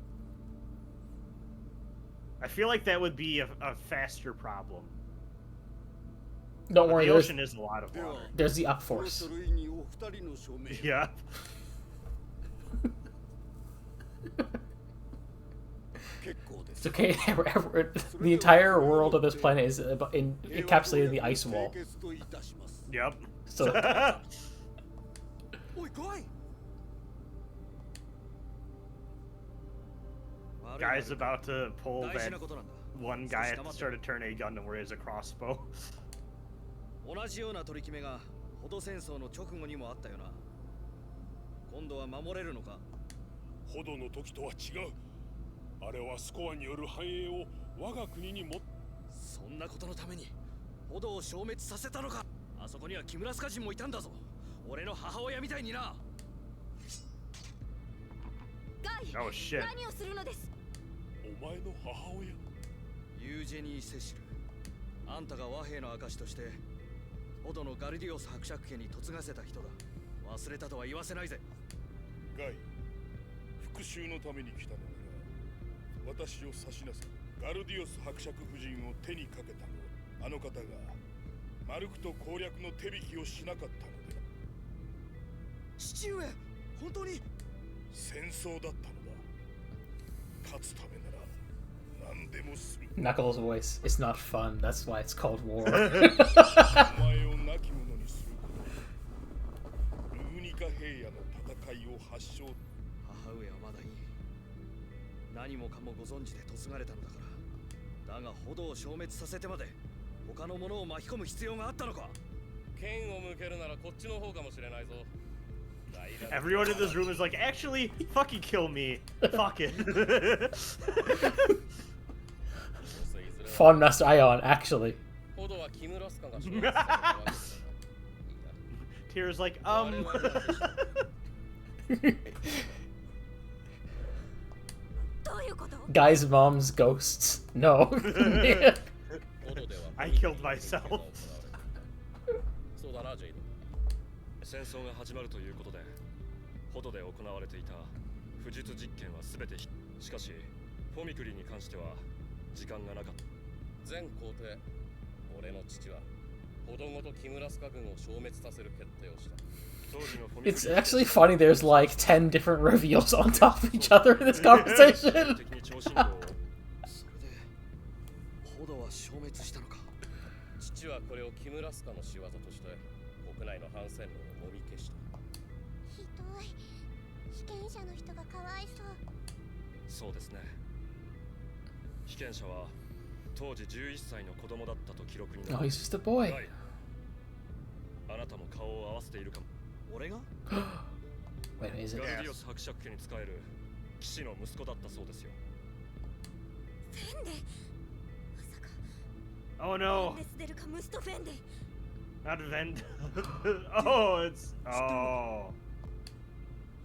I feel like that would be a faster problem. Don't But worry, the ocean is a lot of water. there's the up force. Yeah. It's okay, the entire world of this planet is encapsulated in the ice wall. Yep. So, Guy's about to pull that one guy at the start of turn A gun where he has a crossbow. 同じような取り決めが保土戦争の直後にもあったよな。今度は守れるのか。保土の時とは違う。あれはスコアによる繁栄を我が国にも。そんなことのために保土を消滅させたのか。あそこには木村スカ人もいたんだぞ。俺の母親みたいにな。ガイ、 Oh shit. 何をするのです。お前の母親。ユージェニー・セシル。あんたが和平の証として。保土のガルディオス伯爵家に嫁がせた人だ。忘れたとは言わせないぜ。ガイ、復讐のために来たのなら、私を差しなさい。ガルディオス伯爵夫人を手にかけたのは、あの方がマルクと攻略の手引きをしなかったので。父上、本当に戦争だったのだ。勝つためなら何でもする。Knuckles' voice. It's not fun. That's why it's called war. お前を亡き者にすること。ルーニカ平野の戦いを発祥。母上はまだいい。何もかもご存知で嫁がれたのだから。だが保土を消滅させてまで他の者を巻き込む必要があったのか。剣を向けるならこっちの方かもしれないぞ。Everyone in this room is like, actually, fucking kill me. Fuck it. Fondness Ion, actually. Tears like, Guy's mom's ghosts. No. I killed myself. そうだな、ジェイド。戦争が始まるということで、保土で行われていた不術実験は全てしかし、フォミクリに関しては時間がなかった。全皇帝、俺の父は保土ごとキムラスカ軍を消滅させる決定をした。It's actually funny there's like 10 different reveals on top of each other in this conversation. それで保土は消滅したのか。父はこれをキムラスカの仕業として国内の反戦論をもみ消した。ひどい。被験者の人がかわいそう。そうですね。被験者は当時11歳の子供だったと記録になる。Oh, he's just a boy. あなたも顔を合わせているかも。俺が Wait, is it? ガルディオス伯爵家に仕える騎士の息子だったそうですよ。フェンデ、まさか。 Oh no. デスデルかムストフェンデ。 Not Vend. Oh, it's. Oh.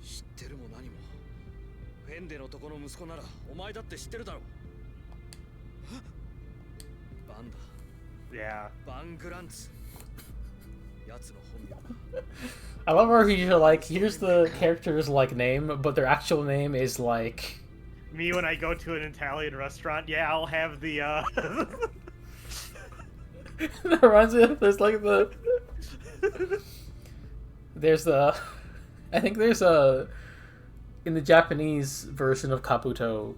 知ってるも何も。フェンデのとこの息子ならお前だって知ってるだろう。バンだ。 Yeah. バングランツ。奴の本名。 I love how you're like, here's the character's like name, but their actual name is like Me when I go to an Italian restaurant, yeah, I'll have the That reminds me of there's like the there's the I think there's a in the Japanese version of Kabuto,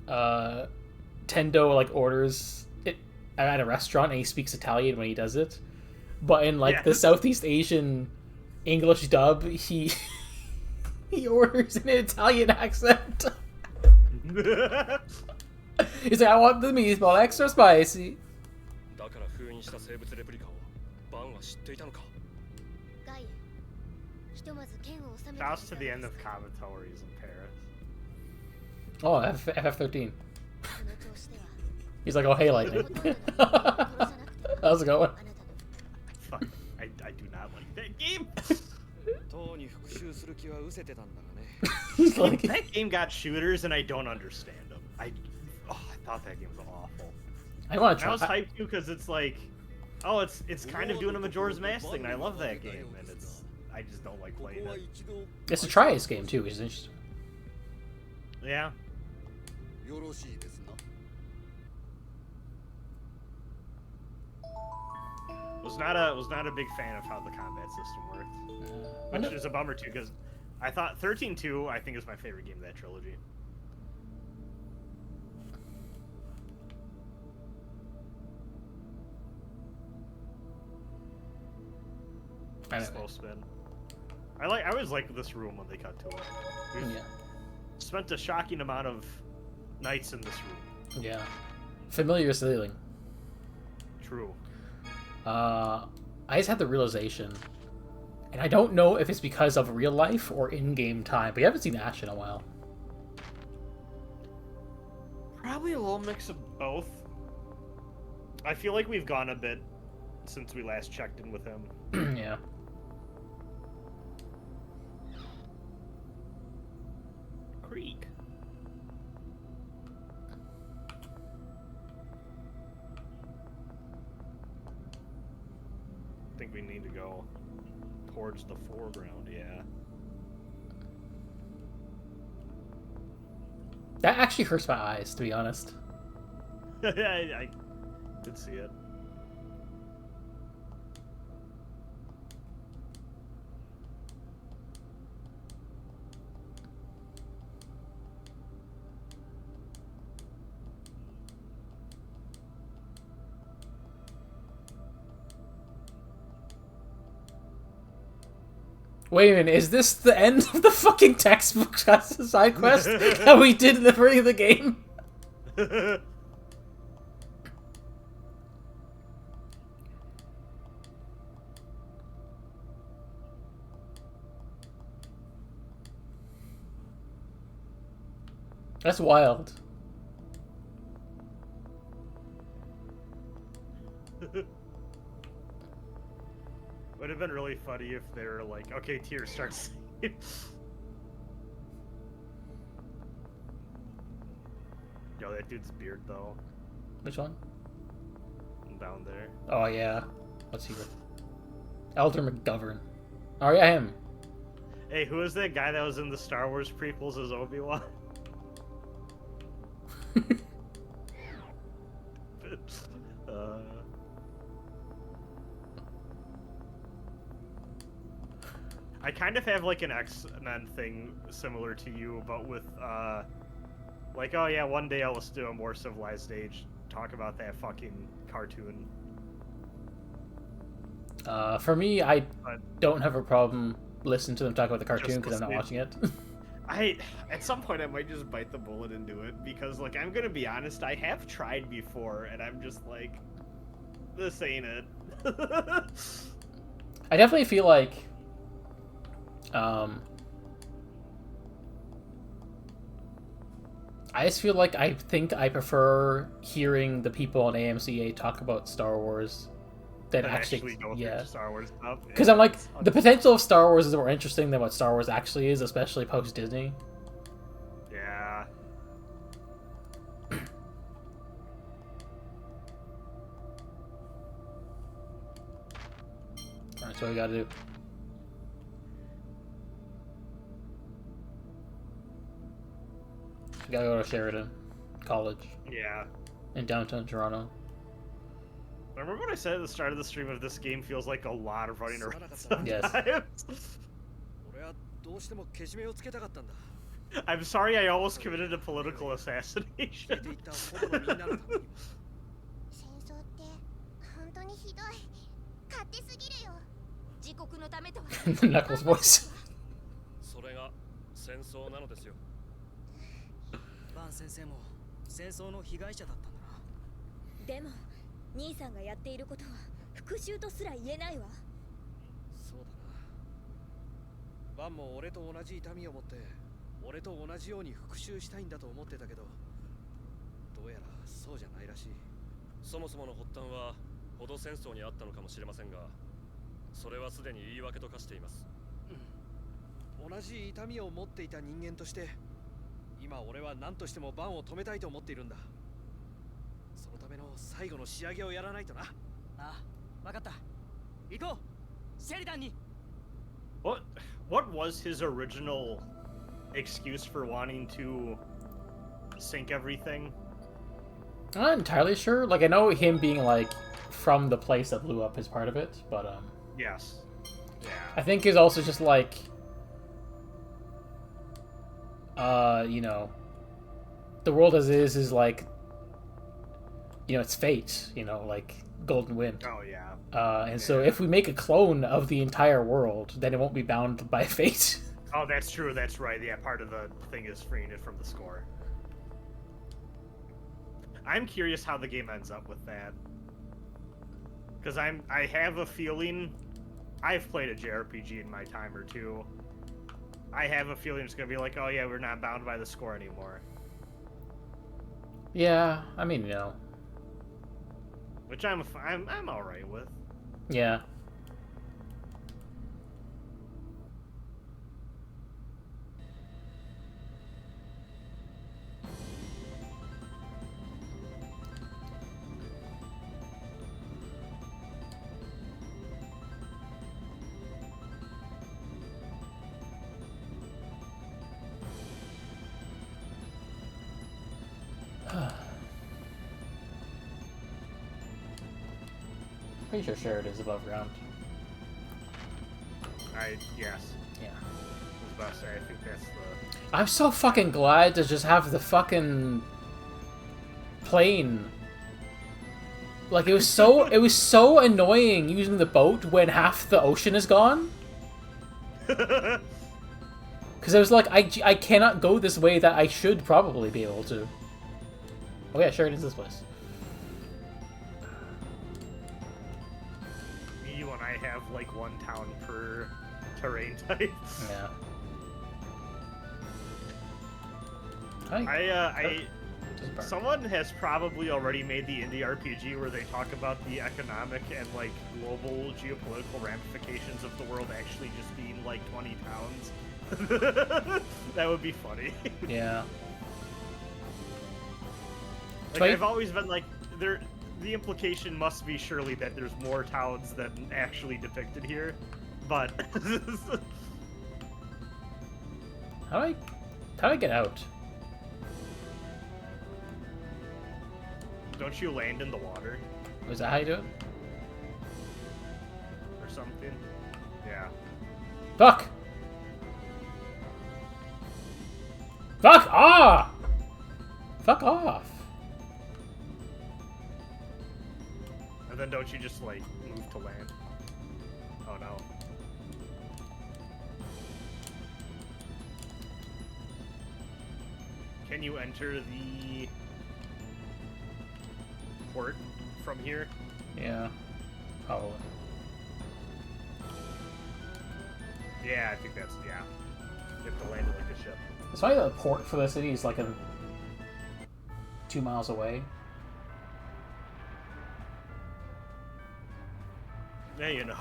Tendo like orders it at a restaurant and he speaks Italian when he does it, but in like the Southeast Asian English dub, he orders in an Italian accent. He's like, I want the meatball extra spicy. だから封印した生物レプリカをバンは知っていたのか。ガイエ、ひとまず剣を収めて Shouts to the end of Kabuto where he's in Paris. Oh, FF13. この調子では He's like, oh hey lightning. How's it going? Fuck, I do not like that game. とうに復讐する気は失せてたんだがね。 He's like, That game got shooters and I don't understand them. I thought that game was awful. I want to I was try. hyped too because it's like, oh, it's kind of doing a Majora's Mask thing, and I love that game, and I just don't like playing it. It's a Triace game too, which is interesting. Yeah. よろしいですな。 Was not a big fan of how the combat system worked, I which know- is a bummer too because I thought 13-2 I think is my favorite game of that trilogy. I know. Slow spin. I always like this room when they cut to it. We've Yeah. spent a shocking amount of nights in this room. Yeah. Familiar ceiling. True. I just had the realization, and I don't know if it's because of real life or in-game time, but you haven't seen Ash in a while. Probably a little mix of both. I feel like we've gone a bit since we last checked in with him. Yeah. Creek. I think we need to go towards the foreground, yeah. That actually hurts my eyes, to be honest. I did see it. Wait a minute, is this the end of the fucking textbook side quest that we did in the beginning of the game? That's wild. Would have been really funny if they were like, okay, Tyr starts. Yo, that dude's beard though, Which one? down there. Oh yeah. Let's see. Elder McGovern. Oh yeah, him. Hey, who is that guy that was in the Star Wars prequels as Obi-Wan? I kind of have like an X-Men thing similar to you, but with like, oh yeah, one day I'll do a more civilized age, talk about that fucking cartoon. For me, I But don't have a problem listening to them talk about the cartoon Just because I'm not watching listening. it. at some point I might just bite the bullet and do it because, like, I'm gonna be honest, I have tried before, and I'm just like, this ain't it. I definitely feel like I just feel like I think I prefer hearing the people on AMCA talk about Star Wars than And actually go yeah. through Star Wars stuff. Because I'm like, the potential of Star Wars is more interesting than what Star Wars actually is, especially post Disney. Yeah. Alright, so what we gotta do. gotta go to Sheridan College Yeah. in downtown Toronto. Remember what I said at the start of the stream of this game feels like a lot of running around Yes. sometimes? 俺はどうしてもけじめをつけたかったんだ。 I'm sorry I almost committed a political 出 assassination. ていったほどのみんなのためにも。戦争って本当にひどい。勝手すぎるよ。自国のためとは。Knuckles voice. それが戦争なのですよ。バン先生も戦争の被害者だったんだな。でも兄さんがやっていることは復讐とすら言えないわ。そうだな。バンも俺と同じ痛みを持って俺と同じように復讐したいんだと思ってたけど、どうやらそうじゃないらしい。そもそもの発端はほど戦争にあったのかもしれませんが、それはすでに言い訳と化しています。同じ痛みを持っていた人間として今俺は何としてもバンを止めたいと思っているんだ。そのための最後の仕上げをやらないとな。ああ、分かった。行こう、シェリダンに。 What was his original excuse for wanting to sink everything? I'm not entirely sure. Like, I know him being like from the place that blew up is part of it, but Yes. Yeah. I think is also just like you know, the world as is like, you know, it's fate, you know, like Golden Wind. Oh yeah. And so if we make a clone of the entire world, then it won't be bound by fate. Oh, that's true. That's right. Yeah, part of the thing is freeing it from the score. I'm curious how the game ends up with that. Because I have a feeling I've played a JRPG in my time or two. I have a feeling it's gonna be like, oh yeah, we're not bound by the score anymore. Yeah, I mean, you know. Which I'm all right with. Yeah. Pretty sure Sheridan is above ground. Yes. Yeah. I was about to say, I think that's the... I'm so fucking glad to just have the fucking plane. Like, it was so annoying using the boat when half the ocean is gone. Because I was like, I cannot go this way that I should probably be able to. Oh yeah, sure, it is this place. Me when I have like one town per terrain type. Yeah. Someone has probably already made the indie RPG where they talk about the economic and like global geopolitical ramifications of the world actually just being like 20 towns. That would be funny. Yeah. Like, I've always been like, the implication must be surely that there's more towns than actually depicted here, but How do I get out? don't you land in the water Was that how you do it? or something? Yeah. Fuck! Fuck off! Fuck off! And then don't you just like move to land? Oh no. Can you enter the port from here? Yeah, probably. Yeah, I think that's, yeah. You have to land it like a ship. It's funny that the port for the city is like 2 miles away. Yeah, you know.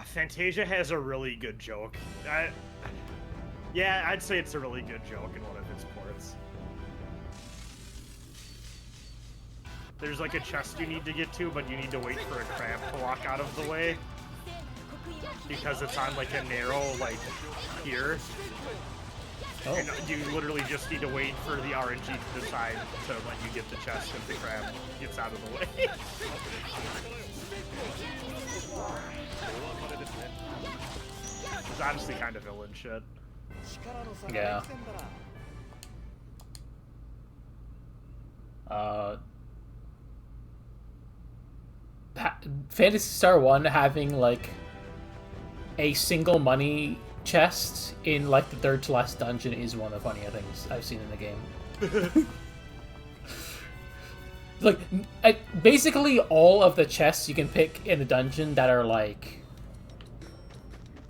Fantasia has a really good joke. Yeah, I'd say it's a really good joke in one of its ports. there's like a chest you need to get to, but you need to wait for a crab to walk out of the way because it's on like a narrow like pier. Oh. And you literally just need to wait for the RNG to decide to let you get the chest if the crab gets out of the way. It's honestly kind of villain shit. Yeah. Phantasy Star 1 having like a single money chest in like the third to last dungeon is one of the funnier things I've seen in the game. Like, basically all of the chests you can pick in the dungeon that are like...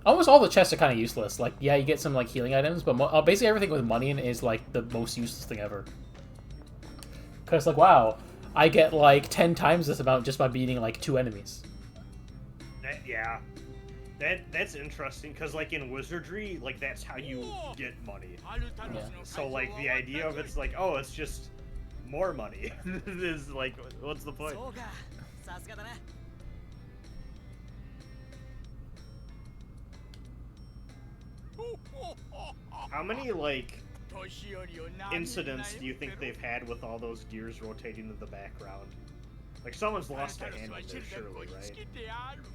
Almost all the chests are kind of useless. Like, yeah, you get some like healing items, but basically everything with money in is like the most useless thing ever. Because like, wow, I get like 10 times this amount just by beating like 2 enemies. Yeah. That's interesting, because like in wizardry, like that's how you get money. Yeah. So like the idea of it's like, oh, it's just more money. Is like, what's the point? How many like incidents do you think they've had with all those gears rotating in the background? Like someone's lost a hand in there, surely, right?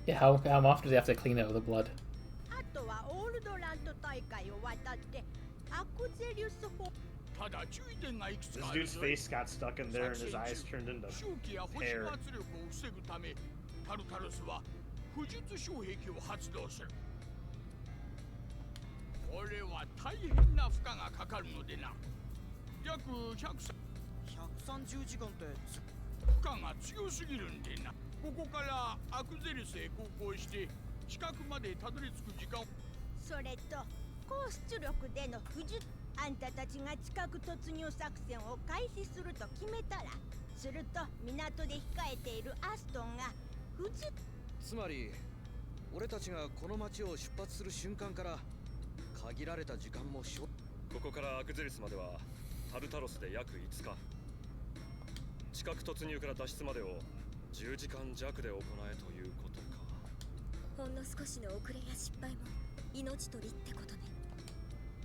Yeah, how often do they have to clean it with the blood? This dude's face got stuck in there and his eyes turned into hair. これは大変な負荷がかかるのでな。約130時間って負荷が強すぎるんでな。ここからアクゼルスへ航行して近くまでたどり着く時間。それと高出力での不術。あんたたちが近く突入作戦を開始すると決めたら、すると港で控えているアストンが不術。つまり俺たちがこの町を出発する瞬間から限られた時間もここからアクゼリスまではタルタロスで約5日。近く突入から脱出までを10時間弱で行えということか。ほんの少しの遅れや失敗も命取りってことね。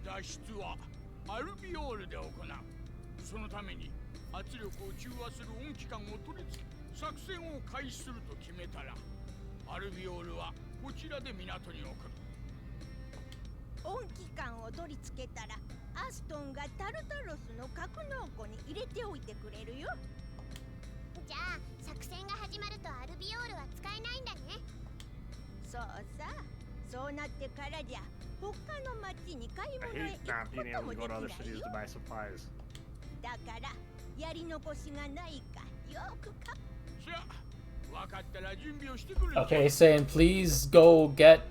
脱出はアルビオールで行う。そのために圧力を中和する音機関を取り付け作戦を開始すると決めたら、アルビオールはこちらで港に送る。音機関を取り付けたらアストンがタルタロスの格納庫に入れておいてくれるよ。じゃあ作戦が始まるとアルビオールは使えないんだね。そうさ、そうなってからじゃ他の町に買い I 物へ hate 行 not く being こと able も to で go き to な other い cities よ。 to buy supplies. だからやり残しがないかよくか。さあ、分かったら準備をしてくれ。 Okay, saying please go get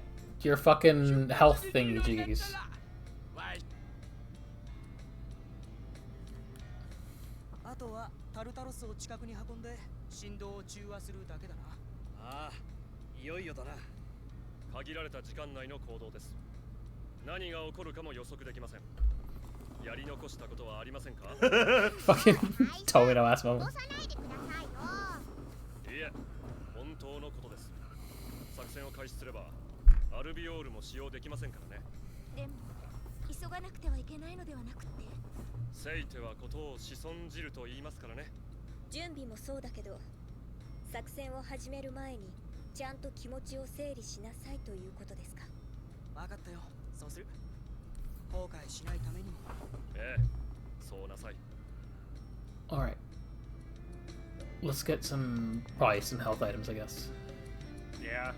your fucking health thingies. あとはタルタロスを近くに運んで振動を中和するだけだな。ああ、いよいよだな。限られた時間内の行動です。何が起こるかも予測できません。やり残したことはありませんか？ Fucking totally no ass moment. 押さないでくださいよ。いえ、本当のことです。作戦を開始すればアルビオールも使用できませんからね。でも急がなくてはいけないのではなくて。せいてはことを子孫じると言いますからね。準備もそうだけど、作戦を始める前にちゃんと気持ちを整理しなさいということですか。分かったよ。そうする。後悔しないためにも。ええ、そうなさい。Alright. Let's get probably some health items, I guess. Yeah.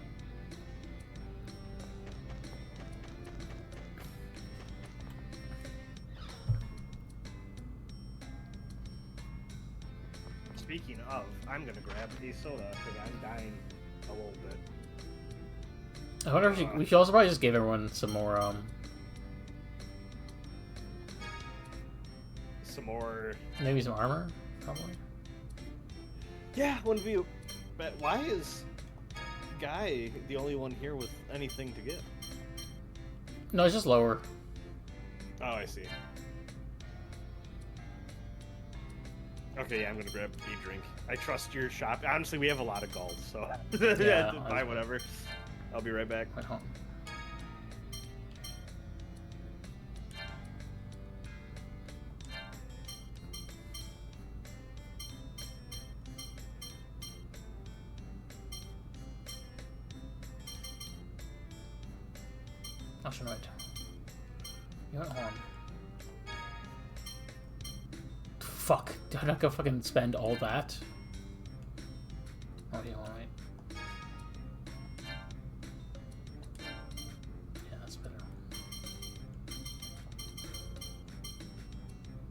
Speaking of, I'm gonna grab a soda because I'm dying a little bit. I wonder if we should also probably just give everyone some more Some more. maybe some armor, probably. Yeah, wouldn't be. But why is Guy the only one here with anything to give? No, it's just lower. Oh, I see. Okay, yeah, I'm gonna grab a drink. I trust your shop. Honestly, we have a lot of gold, so Yeah, buy whatever. I'll be right back. Wait, hold on. Oh, shit, right. You know what? Hold on. Fuck. I'm not gonna fucking spend all that. Oh, yeah, hold on, wait. Yeah, that's better.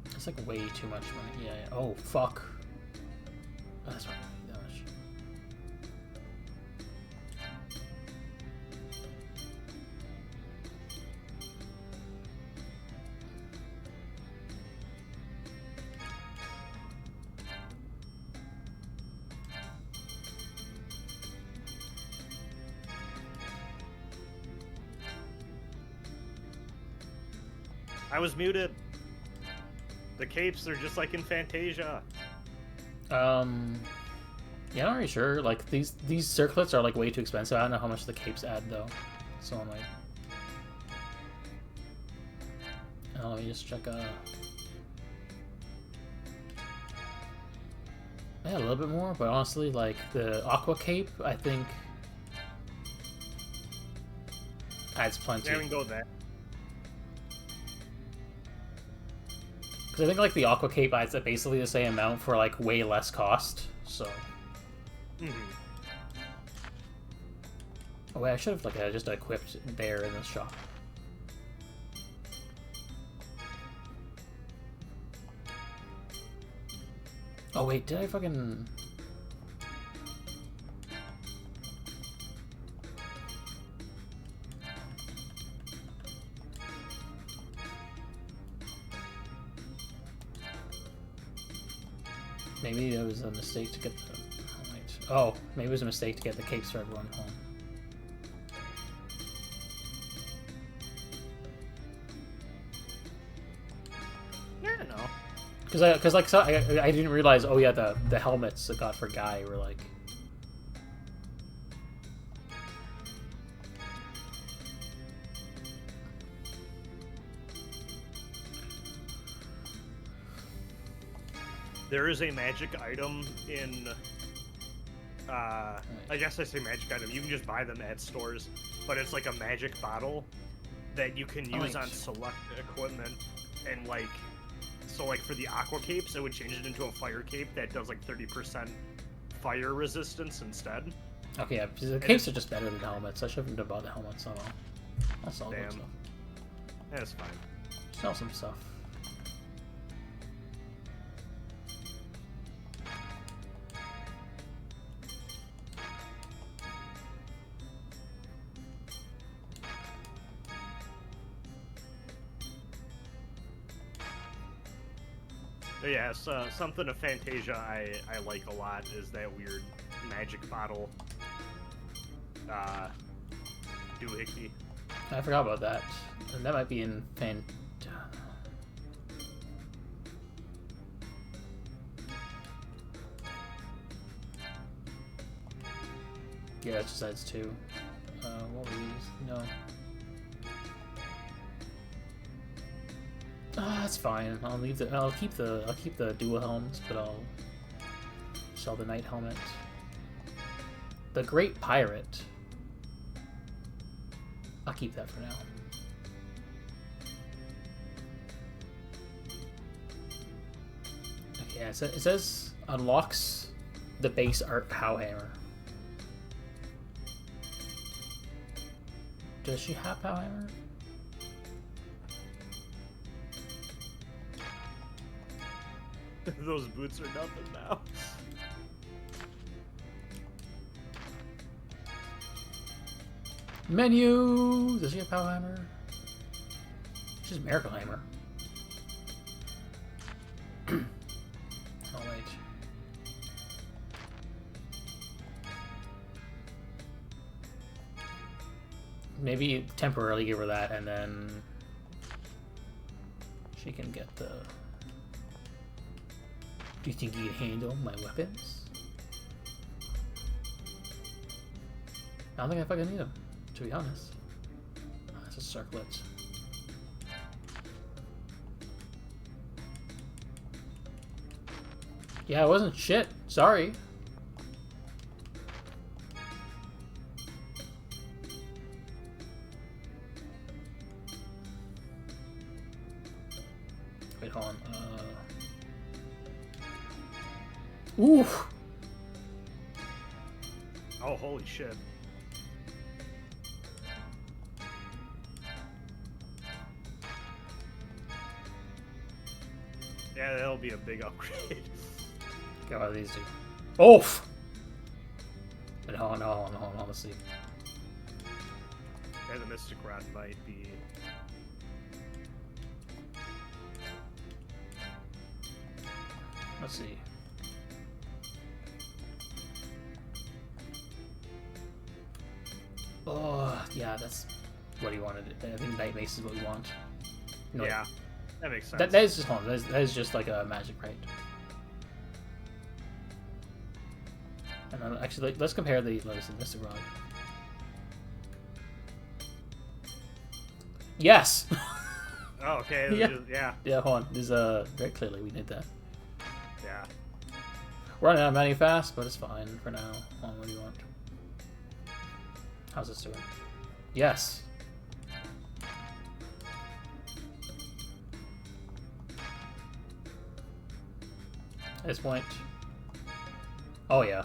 It's like way too much money. Yeah, yeah. Oh, fuck. Oh, that's not that much. I was muted. The capes are just like in Fantasia. Yeah, I'm not really sure. Like these circlets are like way too expensive. I don't know how much the capes add though. So I'm like, oh, let me just check. Yeah, a little bit more, but honestly, like the aqua cape, I think adds plenty. Yeah, we can go with that. Because I think like the aqua cape adds basically the same amount for like way less cost. So. Oh wait, I should have like just equipped there in this shop. Oh wait, did I fucking? Maybe it was a mistake to get the. Oh, wait. Oh, maybe it was a mistake to get the capes for everyone home. Yeah, no. Because like so I didn't realize. Oh yeah, the helmets I got for Guy were like. There is a magic item in. I guess I say magic item. You can just buy them at stores, but it's like a magic bottle that you can use on select equipment, and like, so like for the aqua capes, it would change it into a fire cape that does like 30% fire resistance instead. Okay, yeah, the capes are just better than helmets. I shouldn't have bought the helmets. Oh well. I'll sell Damn. good stuff. That's fine. Sell some stuff. But yeah, so something of Fantasia I like a lot is that weird magic bottle doohickey. I forgot about that. And that might be in Yeah, it just adds two. What were these? No. Ah, that's fine. I'll leave the. I'll keep the dual helms, but I'll sell the knight helmet. The Great Pirate. I'll keep that for now. Okay, yeah, it says unlocks the base art POW hammer. Does she have POW hammer? Those boots are nothing now. Menu! Does she have POW hammer? She's Miracle Hammer. Oh, wait. Maybe temporarily give her that, and then she can get the... Do you think you can handle my weapons? I don't think I fucking need them, to be honest. Oh, that's a circlet. Yeah, it wasn't shit. Sorry. Wait, hold on. Oof. Oh, holy shit. Yeah, that'll be a big upgrade. Okay, what do these do? Oof! Wait, hold on, let's see. Yeah, the Mystic Rod might be... Let's see. Oh, yeah, that's what he wanted. I think Night Mace is what we want. No, yeah, that makes sense. That is just hold on, that is just like a magic, right? And then, actually, let's compare the Lotus and Mystic Rod. Yes. Oh, okay. Yeah. Yeah. Yeah, hold on. There's very clearly we need that. Yeah. We're running out of money fast, but it's fine for now. Hold on, what do you want? How's this doing? Yes. At this point. Oh yeah.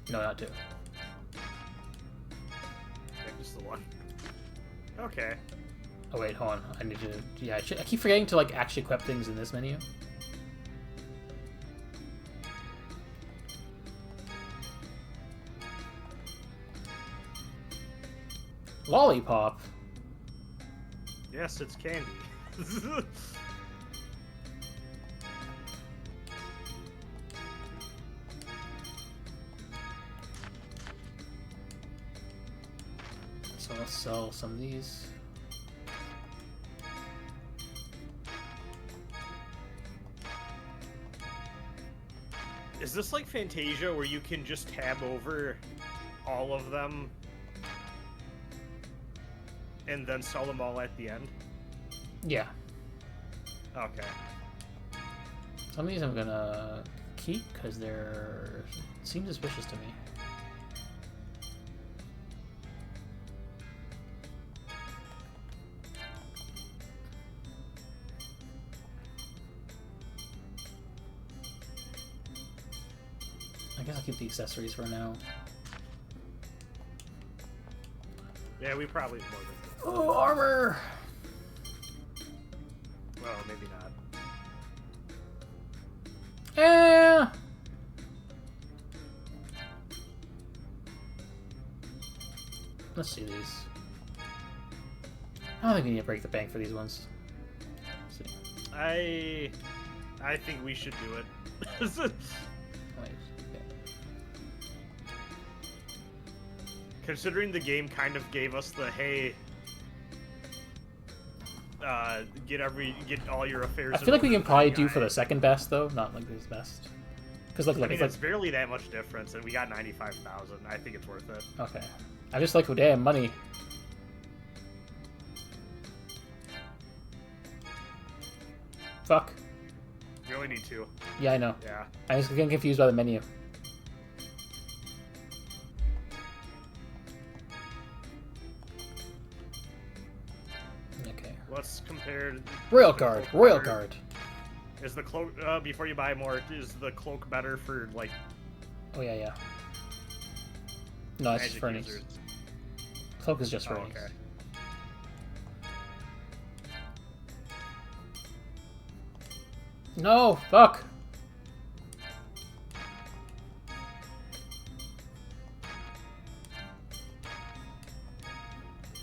No, not two. Yeah, just the one. Okay. Oh wait, hold on. I need to. Yeah, I keep forgetting to like actually equip things in this menu. Lollipop. Yes, it's candy. So let's sell some of these. Is this like Fantasia where you can just tab over all of them and then sell them all at the end? Yeah. Okay. Some of these I'm gonna keep because they're seem suspicious to me. I guess I'll keep the accessories for now. Yeah, we probably more than. Oh, armor! Well, maybe not. Yeah. Let's see these. I don't think we need to break the bank for these ones. Let's see. I think we should do it. Wait. Okay. Considering the game kind of gave us the hey, get all your affairs. I feel like we can probably do guy. for the second best though, not like this best. Because look, I mean, it's it's like barely that much difference, and we got 95,000. I think it's worth it. okay. I just like, oh damn, money. Fuck. We only need 2. Yeah, I know. Yeah. I'm just getting confused by the menu. Okay. Let's compare. Royal the Guard. cloak Royal better- Guard. Is the cloak before you buy more? Is the cloak better for like Oh yeah, yeah. No, it's just magic furnace. users? Cloak is just Oh, furnace. okay. No, fuck.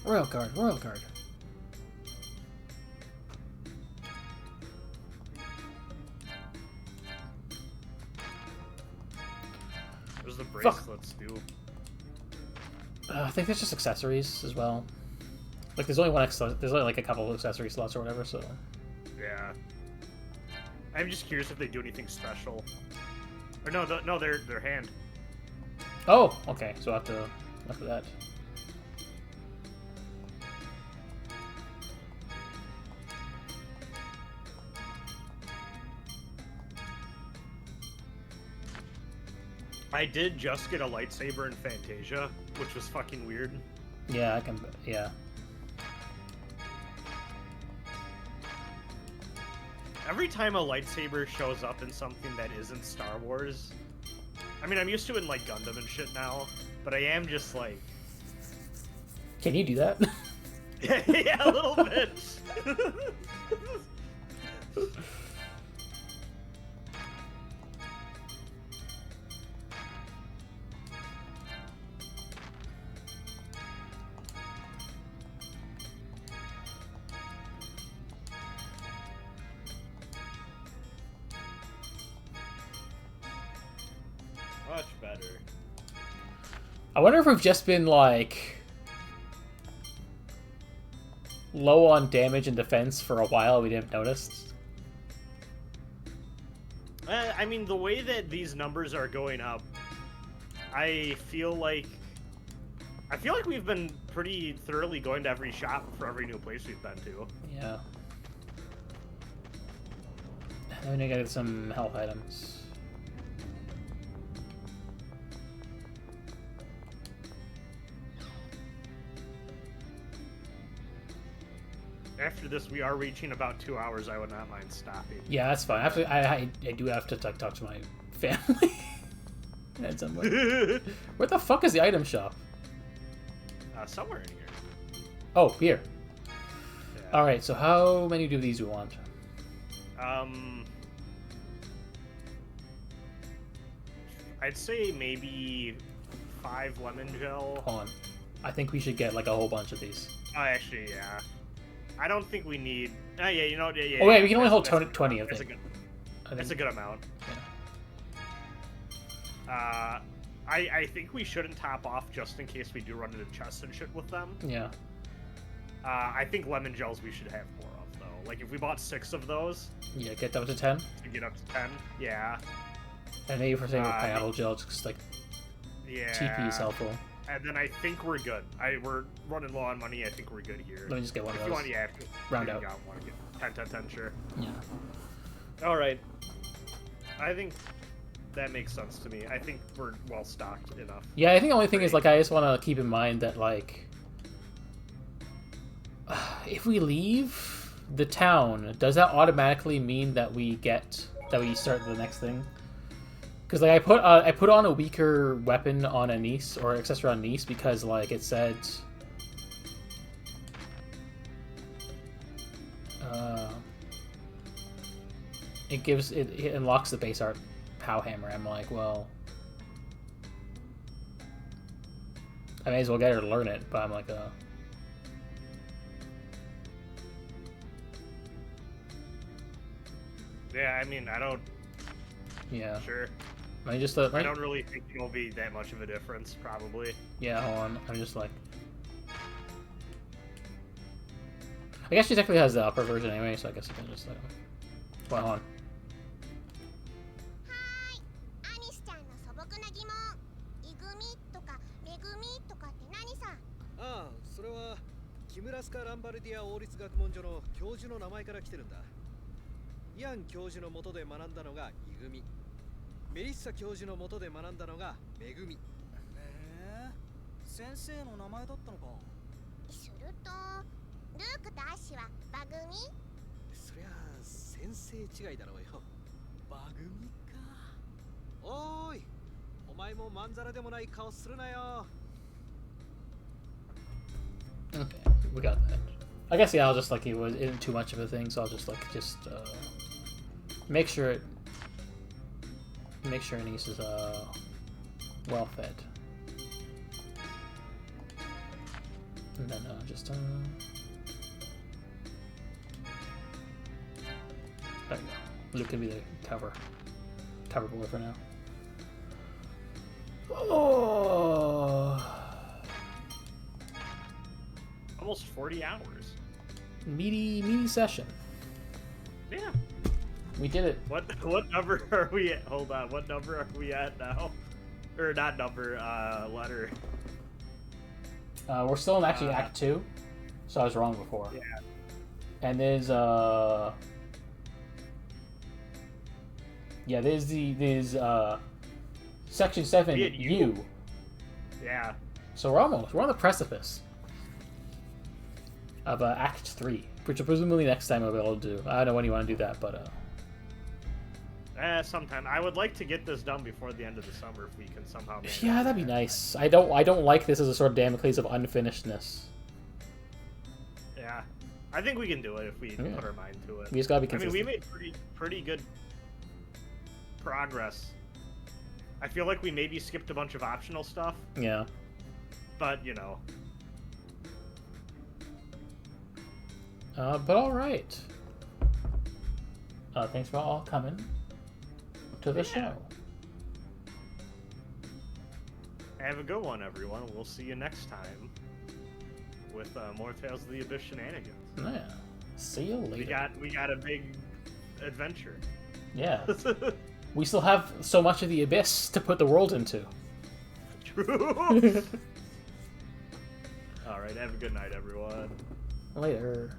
Royal Guard, Royal Guard. What does the bracelets do? I think there's just accessories as well. Like there's only one there's only like a couple of accessory slots or whatever, so Yeah. I'm just curious if they do anything special. Or no, no, their hand. Oh, okay. So I have to look at that. I did just get a lightsaber in Fantasia, which was fucking weird. Yeah, I can. Yeah. Every time a lightsaber shows up in something that isn't Star Wars, I mean, I'm used to it in like Gundam and shit now, but I am just like, Can you do that? yeah, a little bit. Much better. I wonder if we've just been like low on damage and defense for a while. We didn't notice. I mean, the way that these numbers are going up, I feel like we've been pretty thoroughly going to every shop for every new place we've been to. Yeah. And then I get some health items. After this, we are reaching about 2 hours. I would not mind stopping. Yeah, that's fine. I do have to talk to my family. And somewhere. Where the fuck is the item shop? Somewhere in here. Oh, here. Yeah. All right. So how many do these we want? I'd say maybe 5 lemon gel. Hold on. I think we should get like a whole bunch of these. Oh, actually, yeah. I don't think we need. Yeah, you know. Yeah. Oh wait, we can only hold that's 20 of that's them. That's a good amount. Yeah. I think we shouldn't top off just in case we do run into chests and shit with them. Yeah. I think lemon gels we should have more of though. Like if we bought 6 of those. Yeah, get up to 10. To get up to 10. Yeah. And maybe for saying with pineapple gel, just like yeah. TP is helpful. And then I think we're good. We're running low on money. I think we're good here. Let me just get one of if those. You want, yeah, round you out. Got one. 10, sure. Yeah. All right. I think that makes sense to me. I think we're well stocked enough. Yeah, I think the only thing is like I just want to keep in mind that like if we leave the town, does that automatically mean that we start the next thing? Because like I put on a weaker weapon on Anise or accessory on Anise because like it said it unlocks the base art POW hammer. I'm like, well, I may as well get her to learn it, but I'm like, Yeah, I mean, I don't. Yeah. Sure. I just I don't really think it'll be that much of a difference, probably. Yeah, hold on. I'm just like. I guess she technically has the upper version anyway, so I guess I can just like. Well, hold on. アニスちゃんの素朴な疑問。イグミとかメグミとかって何さ？ああ、それはキムラスカ・ランバルディア王立学問所の教授の名前から来てるんだ。イアン教授の下で学んだのがイグミ。メリッサ教授の下で学んだのがメグミ。先生の名前だったのか。すると、ルークとアッシュはバグミ？そりゃ先生違いだろうよ。バグミか。おーい、お前もまんざらでもない顔するなよ。Okay, we got that. I guess yeah, I'll just like it isn't too much of a thing, so I'll just make sure Anise is well fed. And then just there you go. Luke can be the cover boy for now. Oh, Almost 40 hours. meaty session. Yeah. We did it. What number are we at? Hold on. What number are we at now? Or not number, letter. We're still in actually Act 2, so I was wrong before. Yeah. And there's Section 7 Be it U. Yeah. So we're on the precipice of Act 3, which presumably next time we'll be able to do. I don't know when you want to do that, but Sometime. I would like to get this done before the end of the summer if we can somehow manage. yeah, that'd be nice. I don't like this as a sort of Damocles of unfinishedness. Yeah. I think we can do it if we put our mind to it. We just gotta be I mean, consistent. we made pretty good progress. I feel like we maybe skipped a bunch of optional stuff, Yeah. but you know. But all right. Thanks for all coming to the show. Have a good one, everyone. We'll see you next time with more Tales of the Abyss shenanigans. Yeah. See you later. We got a big adventure. Yeah. We still have so much of the Abyss to put the world into. True. All right. Have a good night, everyone. Later.